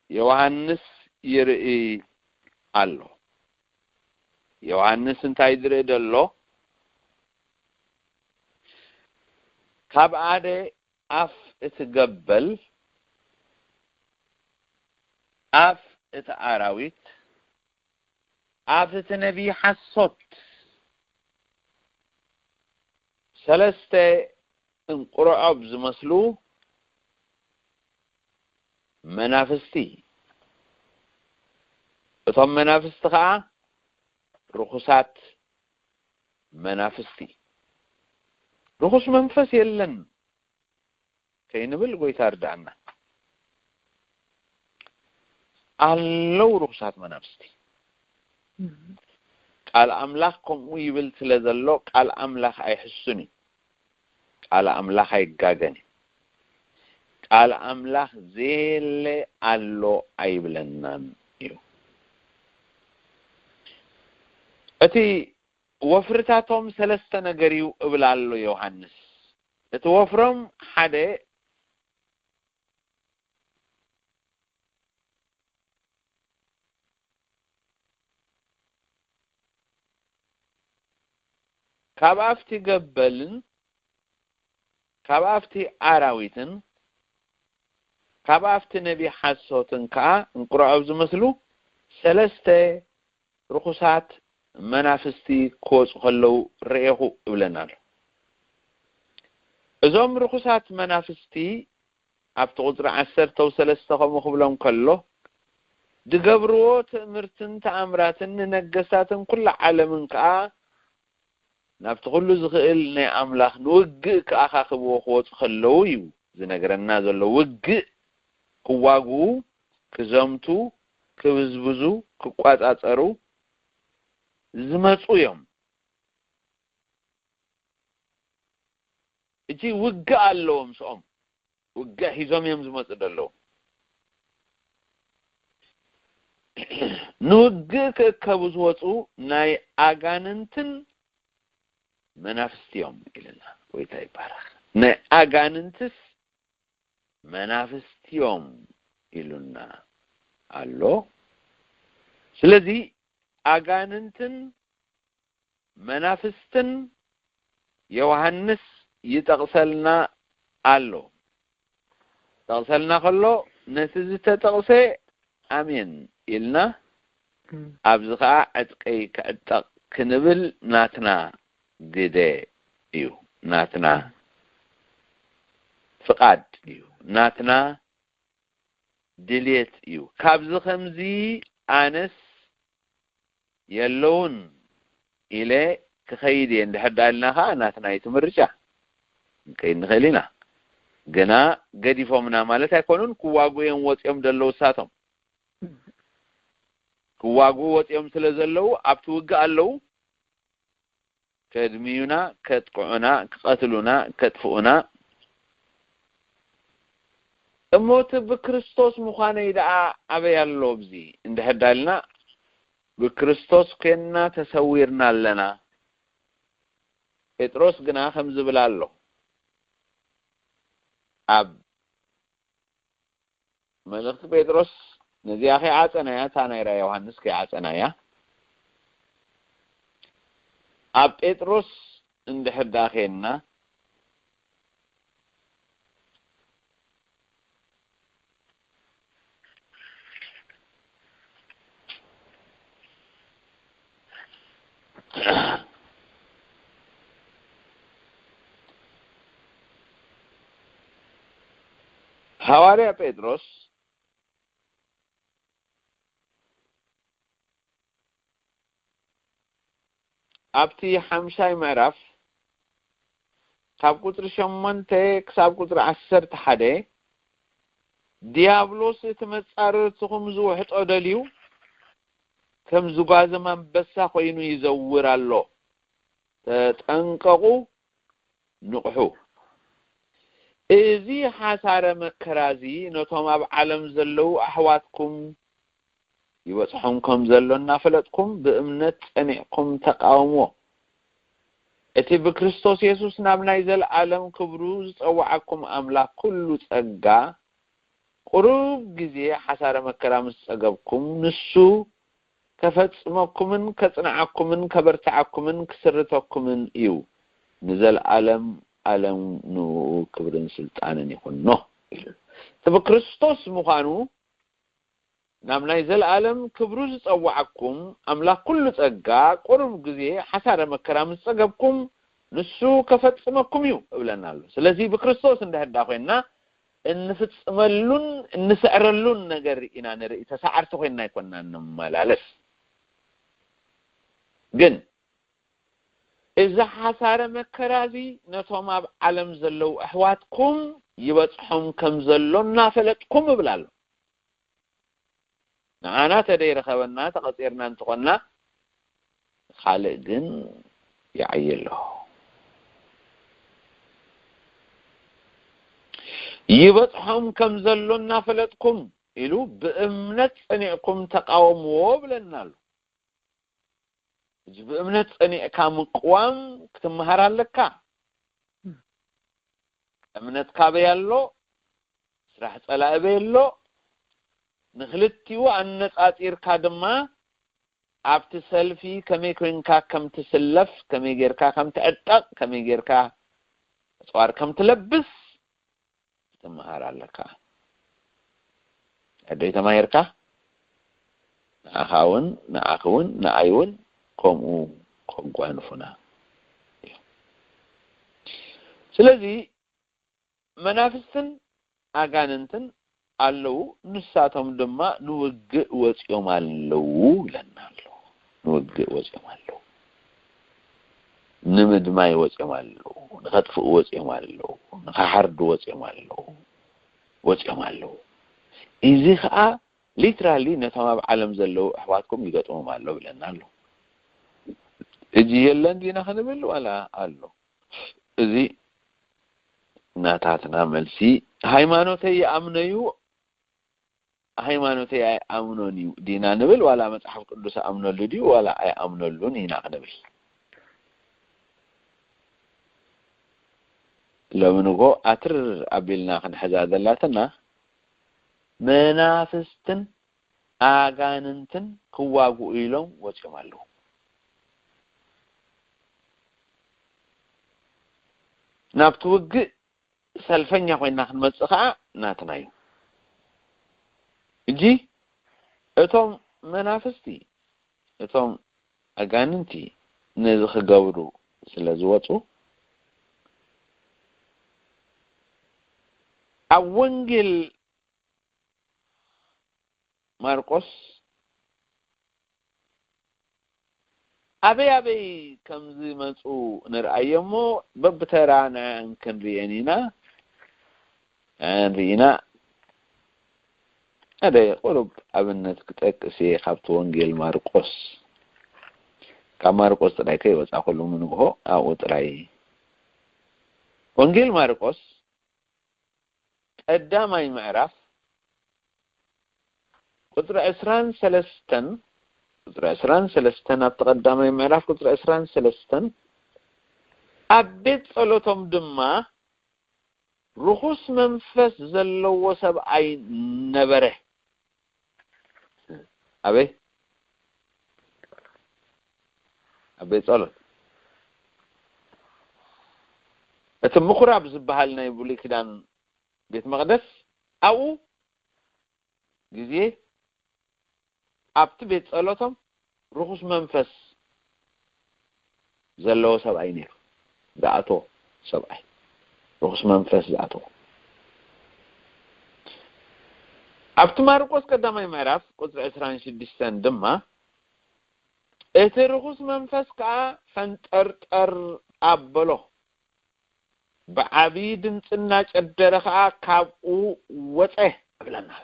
Speaker 1: يوحنس يرئي الله يوحنس انت يدري دلو كاب عادي أف اتقبل أف اتعراويت أف اتنبي حصوت ثلاثة انقرعب زمسلو منافستي ثم منافستها رخصات منافستي رخص منفس يلن كي نبل قويتار دعنا أهلو رخصات منافستي قال أملاخكم ويبل تلذلو قال أملاخ أيحسني قال أملاخ أيقاقني قال أملاخ زيل ألو أيبلنان يو أتي وفرتاتهم ثلاثة نقريو قبلالو يوحنس اتوفرم حدا كابافتي قبلن كابافتي عراويتن كابافتي نبي حسوتن كا انقرأوا زمثلو ثلاثة رخصات منافستي كوز خلو رئيهو قبلنال ازوم رخصات منافستي ابت قدر 13 مخبلهم كله دقبرو تأمرتن تأمراتن نقساتن كل عالمن كا نابت كله زخيل ني أملاخ نوجئ كأخا خبو خوت خلويو زنقرنا زلو وجئ كواغو كزمتو كبزبزو كقوات أتأرو زمتو يوم اجي وجئ اللوم سؤم وجئ هزوم يوم زمتو دلو نوجئ كبزوتو ناي آغاننتن منافستيوم إلنا ويتاي بارخ نا أغاننتس منافستيوم إلنا ألو سلذي أغاننتن منافستن يوحنس يتغسلنا ألو تغسلنا خلو نتزت تغسي أمين إلنا أبزخاء أتقي كأتق كنبل ناتنا جده يو ناتنا ፍቃድ እዩ ናትና ድልየት እዩ ካብዚ ከምዚ ኣነስ የለውን ኢለ ክኸይድ እንድሕዳልናኻ ናትና ይትምርጫ ከይንኸሊና ገና ገዲፎምና ማለት አይኮኑን ክዋጉዮም ወጽዮም ደለው ሳቶም ክዋጉ ወጽዮም ስለዘለው ኣብቲ ውግእ ኣለው ከድሚዩና ከጥቁዑና ክቀትሉና ከጥፉኡና እሞት በክርስቶስ ምዃነይ ደኣ ኣበያሎ ብዚ እንድሕዳልና በክርስቶስ ከና ተሰዊርና ኣለና ጴጥሮስ ግና ከም ዝብላሎ ኣብ መልእክቲ ጴጥሮስ ነዚያኺ ዓጸናያ ታናይራ ዮሐንስ ከዓጸናያ ኣብ ጴጥሮስ እንድሕዳኸና ሐዋርያ ጴጥሮስ ኣብቲ 50 ምዕራፍ ካብ ቁጥር 8 ክሳብ ቁጥር 11 ዲያብሎስ ተመጻረርትኩም ዝውሕጦ ደልዩ ከም ዝጓዘ መንበሳ ኮይኑ ይዘውር ኣሎ ተጠንቀቁ ንቁሑ እዚ ሓሳረ መከራዚ ነቶም ኣብ ዓለም ዘለው ኣሕዋትኩም ይወጽሖም ከም ዘሎና ፈለጥኩም በእምነት ጸኒዕኩም ተቃውሞ እቲ በክርስቶስ ኢየሱስ ናብ ናይ ዘለዓለም ክብሩ ዝጸዋዓኩም ኣምላክ ኩሉ ጸጋ ቁሩብ ግዜ ሓሳረ መከራ ምስ ጸገብኩም ንሱ ከፈጽመኩምን ከጽንዓኩምን ከበርታዓኩምን ክስርተኩምን እዩ ንዘለዓለም ዓለም ኑ ክብርን ስልጣንን ይኹኖ ኢሉ በክርስቶስ ምዃኑ ናብ ናይ ዘለዓለም ክብሩ ዝጸዋዓኩም ኣምላክ ኩሉ ጸጋ ቁሩብ ግዜ ሓሳረ መከራ ምስ ጸገብኩም ንሱ ከፈጽመኩም እዩ እብለናሉ ስለዚህ በክርስቶስ እንደህዳ ኮይና እንፍጽመሉን እንስዕረሉን ነገር ኢና ንርኢ ተሳዓርተ ኮይና ይኮንና እንመላለስ ግን እዛ ሓሳረ መከራዚ ነቶም ኣብ ዓለም ዘለው ኣሕዋትኩም ይበጽሖም ከም ዘሎና ፈለጥኩም እብላሉ ንዓና ተደይረኸበና ተቐጺርና እንትኾና ካልእ ግን ይዓየሎ ይበጽሖም ከም ዘሎና ፈለጥኩም ኢሉ በእምነት ጸኒዕኩም ተቃውምዎ ብለናሉ በእምነት ጸኒዕካ ምቅዋም ክትመሃር ኣለካ እምነት ካበያሎ ስራሕ ጸላእበየሎ ንኽልቲው ኣነጻጺርካ ድማ ኣብቲ ሰልፊ ከመይ ኮይንካ ከም ትስለፍ ከመይ ጌርካ ከም ትዕጠቕ ከመይ ጌርካ ጸዋር ከም ትለብስ ትመሃር ኣለካ ኣደይ ተማሂርካ ንኣኻውን ንኣኽውን ንኣይውን ከምኡ ከጓንፉና ስለዚህ መናፍስትን ኣጋንንትን ኣለው ንሳቶም ድማ ንውግእ ወጽዮም ኣለው ይለናሉ ንውግእ ወጽዮም ኣለው ንምድማይ ወጽዮም ኣለው ንኸጥፍኡ ወጽዮም ኣለው ንኻሓርዱ ወጽዮም ኣለው እዚ ከዓ ሊትራሊ ነቶም ኣብ ዓለም ዘለው ኣሕዋትኩም ይገጥሞም ኣለው ብለናሉ እጂ የለን ዲና ክንብል ዋላ ኣሎ እዚ ናታትና መልሲ ሃይማኖተይ ኣምነዩ ሃይማኖተይ ኣምኖኒ ዲና ንብል ዋላ መጽሐፍ ቅዱስ ኣምነሉ ዲ ዋላ ኣይ ኣምነሉን ኢና ክንብል ለምንጎ ኣትር ኣቢልና ክንሕዛ ዘላትና መናፍስትን ኣጋንንትን ክዋጉኡ ኢሎም ወጽዮም ኣለው ናብቲ ውግእ ሰልፈኛ ኮይና ክንመጽእ ከዓ ናትና እዩ እጂ እቶም መናፍስቲ እቶም ኣጋንንቲ ነዚ ክገብሩ ስለ ዝወጹ أونجل ماركوس أبي كم زي ما تقول نرأيهمو ببترانا يمكن ريانينا رينا هذا قرب أبنت كتأكسي خبط وانجيل ماركوس كماركوس تراي كي وتأخذوا منه أو تراي وانجيل ماركوس قدام أي معرف قدر أسران سلستن قدر أسران سلستن أتقدم أي معرف قدر أسران سلستن أبيت صلوتهم دما رخص منفس زلو سبعي نبره أبي صلوت أتم مخرب زبالنا يقولي كده بيت مقدس أو جزيه أبت بيت صلوتهم رخص منفس زلو سبعي نير دعته سبعي رخص منفس دعته أبت ماركوس قدامي معرف قدر عسران شدستان دمه إتي رخص منفس كا فانتر أبلو بعبيد انتنا جدرخا كابو وطه بلنا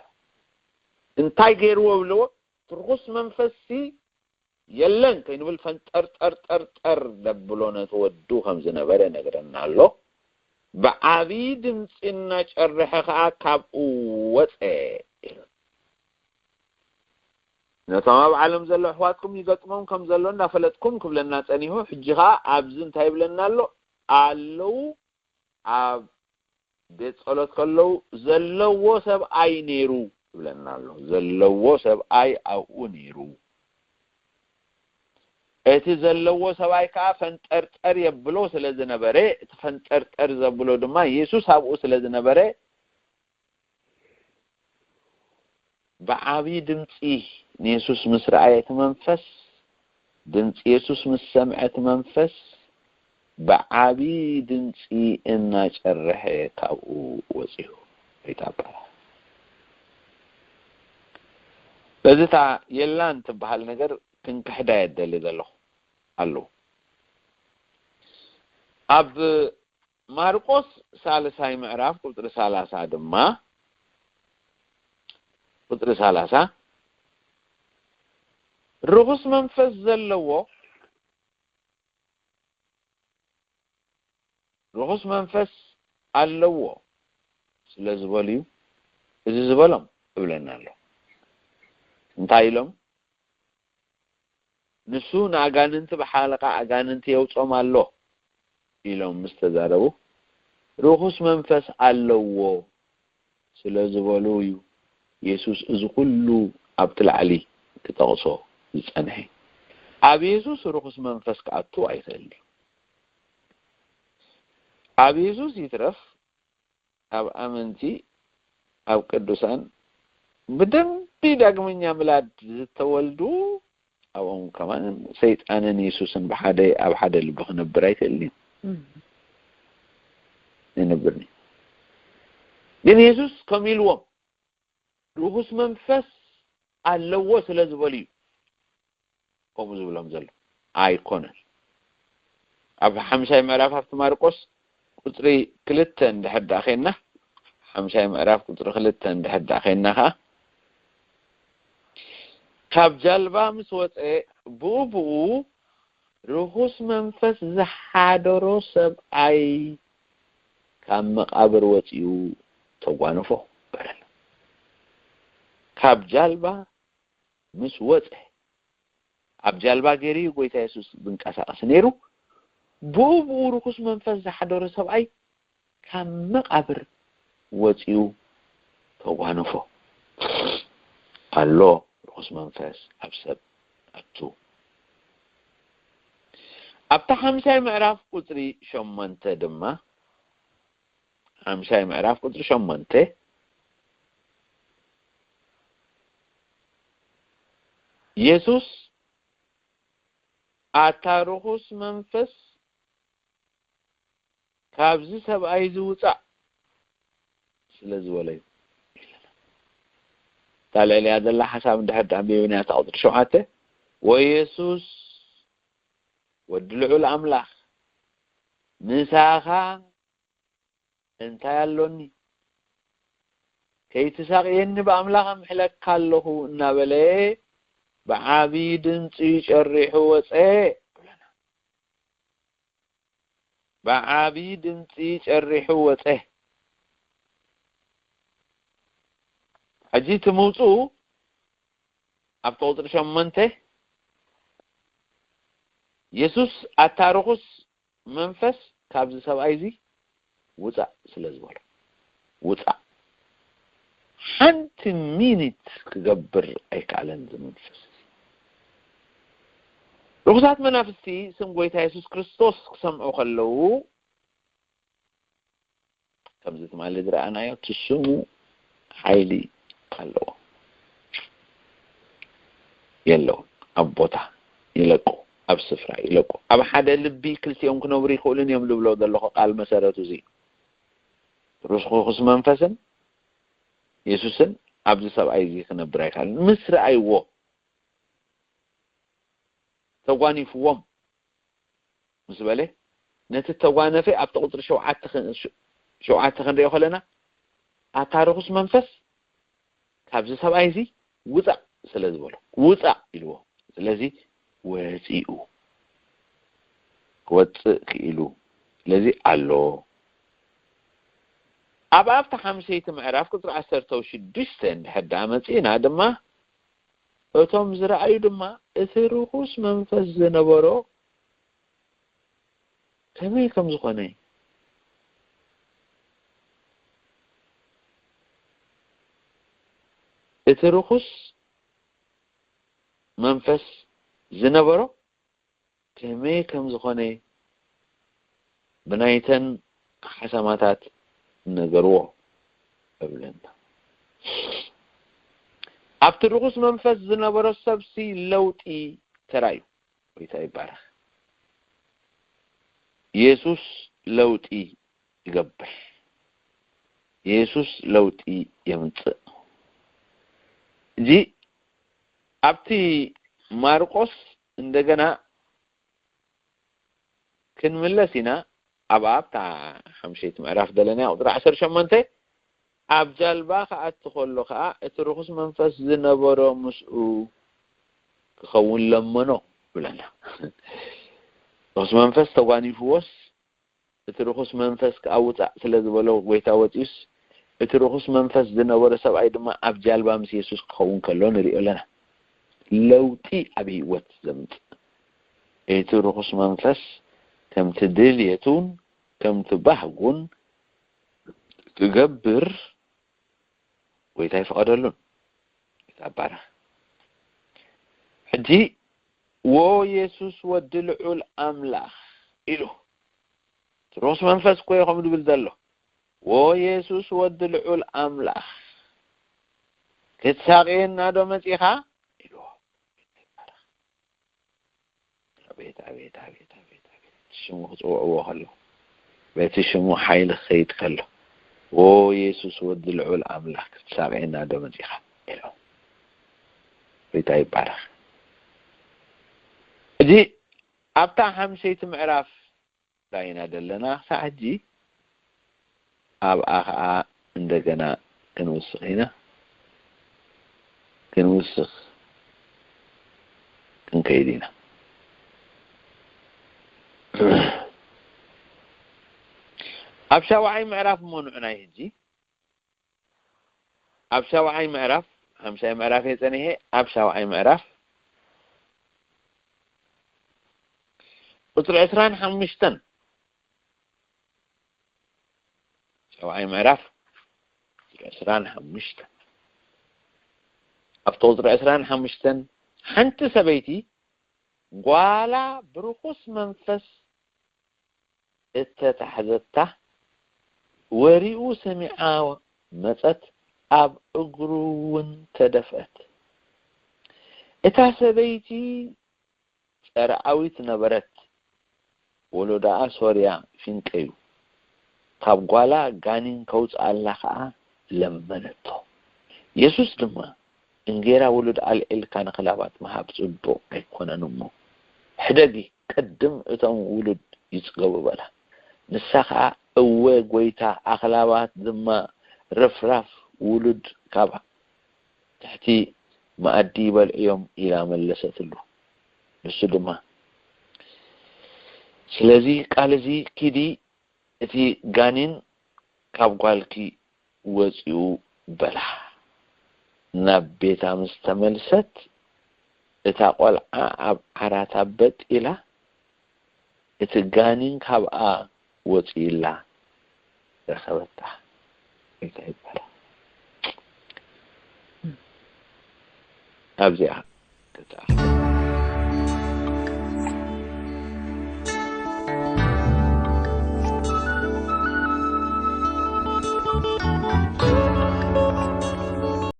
Speaker 1: انتاي غيرو بلو رخص منفسي يلن كينبل فانتر دبلونا تودو خمس نبره نغرنالو بعبيد انتنا جرخا كابو وطه نتمام عالم زلو احواتكم يقطمون كم زلو نافلتكم كبلنا صنيحو حجها ابزن تاي بلنالو አለው አብ በጸሎት ከለው ዘለዎ ሰብ አይኔሩ ብለናል ዘለዎ ሰብ አይ አውኔሩ እቲ ዘለዎ ሰብ አይ ካ ፈንጠርጠር ይብሎ ስለዝነበረ ፈንጠርጠር ዘብሎ ድማ ኢየሱስ አብኡ ስለዝነበረ በአቢ ድምጽ ኢየሱስ ምስራኤት መንፈስ ድምጽ ኢየሱስ መስማዕት መንፈስ بعابي دنسي إنا شرحي كاو وزيو ريتابا لذلك يلان تبحال نجر كنك حداية دليل الله قالو أب ماركوس سالساي معراف قلت رسالة دما قلت رسالة رغس منفس زلوه رخص منفس علوه ስለዝበልዩ እዚ ዝበሎም ብለናሎ እንታይ ኢሎም ንሱ ናጋንንት በሓለቃ አጋንንት የውጾም አሎ ኢሎም ምስተዛረቡ ረኹስ መንፈስ አለዎ ስለዝበልዩ ኢየሱስ እዚ ሁሉ ኣብትልዓሊ ክጠቕሶ ይጸንሐ ኣብ ኢየሱስ ረኹስ መንፈስ ከኣቱ አይተል ኣብ ኢየሱስ ይትረፍ ኣብ አመንቲ ኣብ ቅዱሳን በደንብ ዳግመኛ ምላድ ዝተወልዱ ኣብኦም ከማን ሰይጣንን ኢየሱስን በሓደ ኣብ ሓደ ልብ ክነብር አይተልኒ ይነብርኒ ግን ኢየሱስ ከሚልዎም ርኩስ መንፈስ ኣለዎ ስለዝበልዩ ከምኡ ዝብሎም ዘሎ ኣይኮነን ኣብ ሓምሻይ ምዕራፍ ኣብቲ ማርቆስ ቁጥሪ 2 እንደሕዳ ኸይና ሓምሻይ ምዕራፍ ቁጥሪ 2 እንደሕዳ ኸይናኻ ካብ ጀልባ ምስ ወፀ ብኡብኡ ርኩስ መንፈስ ዝሓደሮ ሰብኣይ ካብ መቃብር ወፂኡ ተጓንፎ በረለ ካብ ጀልባ ምስ ወፀ ኣብ ጀልባ ገይሩ ጎይታ ኢየሱስ ብንቀሳቀስ ነይሩ ብኡብኡ ርኩስ መንፈስ ዝሓደሮ ሰብኣይ ካብ መቃብር ወፂኡ ተጓንፎ ኣሎ ርኩስ መንፈስ ኣብ ሰብ ኣቱ ኣብታ ሓምሻይ ምዕራፍ ቁጥሪ 8 ድማ ሓምሻይ ምዕራፍ ቁጥሪ 8 ኢየሱስ ኣታ ርኩስ መንፈስ ካብዚ ሰብኣይ ዝውፃእ ስለዝወለዩ تعالى هذا الله حساب ده حد عم بيبني أتعطر شوعته ويسوس ودلعوا الأملاخ مساخا انت يالوني كي تساقين بأملاخ محلك كالله النابلي بعبيد انتيش الريح وصيه بعبيد انتيش الريح وصيه أجيت موضوع أبطل شمنته يسوس أتارخس منفس كابز سبعيزي وطع سلازوال وطع حنت مينيت كجبر أيك على منفس رخصات منافسي سمويتها يسوس كريستوس سمعوا خلوه كابز تمالي درعنا يتشمو حيلي الله يلو أبوتا يلقو أب سفرة يلقو أب حدا لبي كل يوم كنا بري خولن يوم لبلو دلخ قال مسارته زي رسخو خصم منفسن يسوسن أبز سب أيزي كنا براي قال مصر أيوه تواني فوام مسبله نت تواني في أب تقدر شو عاتخن ريو خلنا أتارخس منفس كابز سبعيزي وطع سلازي بولو وطع إلوه سلازي وطيئو وطع إلو سلازي ألو أبا أفتح حمسيت معراف كتر عسرتو شدستن حد عمتين هذا ما أتوم زرعي دما إثروخوس منفس زنبرو كمي كم زخوني إثروخوس منفس زنبرو كمي كم زخوني بنايتن حساماتات نقروه قبلنا أبتروخوس منفس زنبرو سبسي لوتي ترايو ويتاي بارخ يسوس لوتي يقبل يسوس لوتي يمنطق جي أبتي مارقوس عندنا كن ملسينا أبتا حمشيت معرف دلنا أقدر 10 شمنته أبجال باخ أتخلو خا اترخص منفس زنبرو مسؤو كخون لمنو بلنا رخص منفس تواني فوس اترخص منفس كأوتا سلازبلو ويتاوتيس اترخص منفس زنبرو سبعي دما أبجال بامس يسوس كخون كلون ريو لنا لوتي أبي وات زمت اترخص منفس كم تدليتون كم تبهجون تجبر ويتعرف أدلون يتعبره حجي و يسوس ودلعو الأملاخ إلو تروس منفس كوي خمدو بالدلو و يسوس ودلعو الأملاخ كتساقين نادو مسيحا إلو عبيت عبيت عبيت عبيت شمو خطوعوه خلو بيت شمو حيل خيط خلو و يسوس ودلعو الأملاخ كتساقين نادو مسيحا إلو بيتاي بارخ دي أبتع حمشيت معراف داينا دلنا ساعدي أبقى عندنا كنوسخ هنا كنوسخ كنكيدينا أبشا وعي معراف منعنا يجي أبشا وعي معراف همشا معراف يتنيه أبشا وعي معراف قطر عسران حمشتن شوعي معرف عسران حمشتن أفتوزر عسران حمشتن حنت سبيتي قوالا برخص منفس اتتحدثته وريو سمعاوة متت أب أقرون تدفأت اتا سبيتي رأويت نبرت ولودا سوريا فين كيو كاب قوالا غانين كوز الله لمنته يسوس دما انجيرا ولد العل كان خلافات مهاب صبو ايكونن مو حدقي قدم اتم ولد يصغبوا بلا نسخا اوه غويتا اخلافات دما رفراف ولد كابا تحتي مأدي باليوم الى ملستلو نسو دما ስለዚህ ቃልዚ ኪዲ እቲ ጋኒን ካብ ጓልኪ ወፂኡ በላ ናብ ቤታ ምስ ተመልሰት እታ ቆልዓ ኣብ ዓራታ በጢላ እቲ ጋኒን ካብኣ ወፂላ ረኸበታ እንታይ ይባላል ኣብዚኣ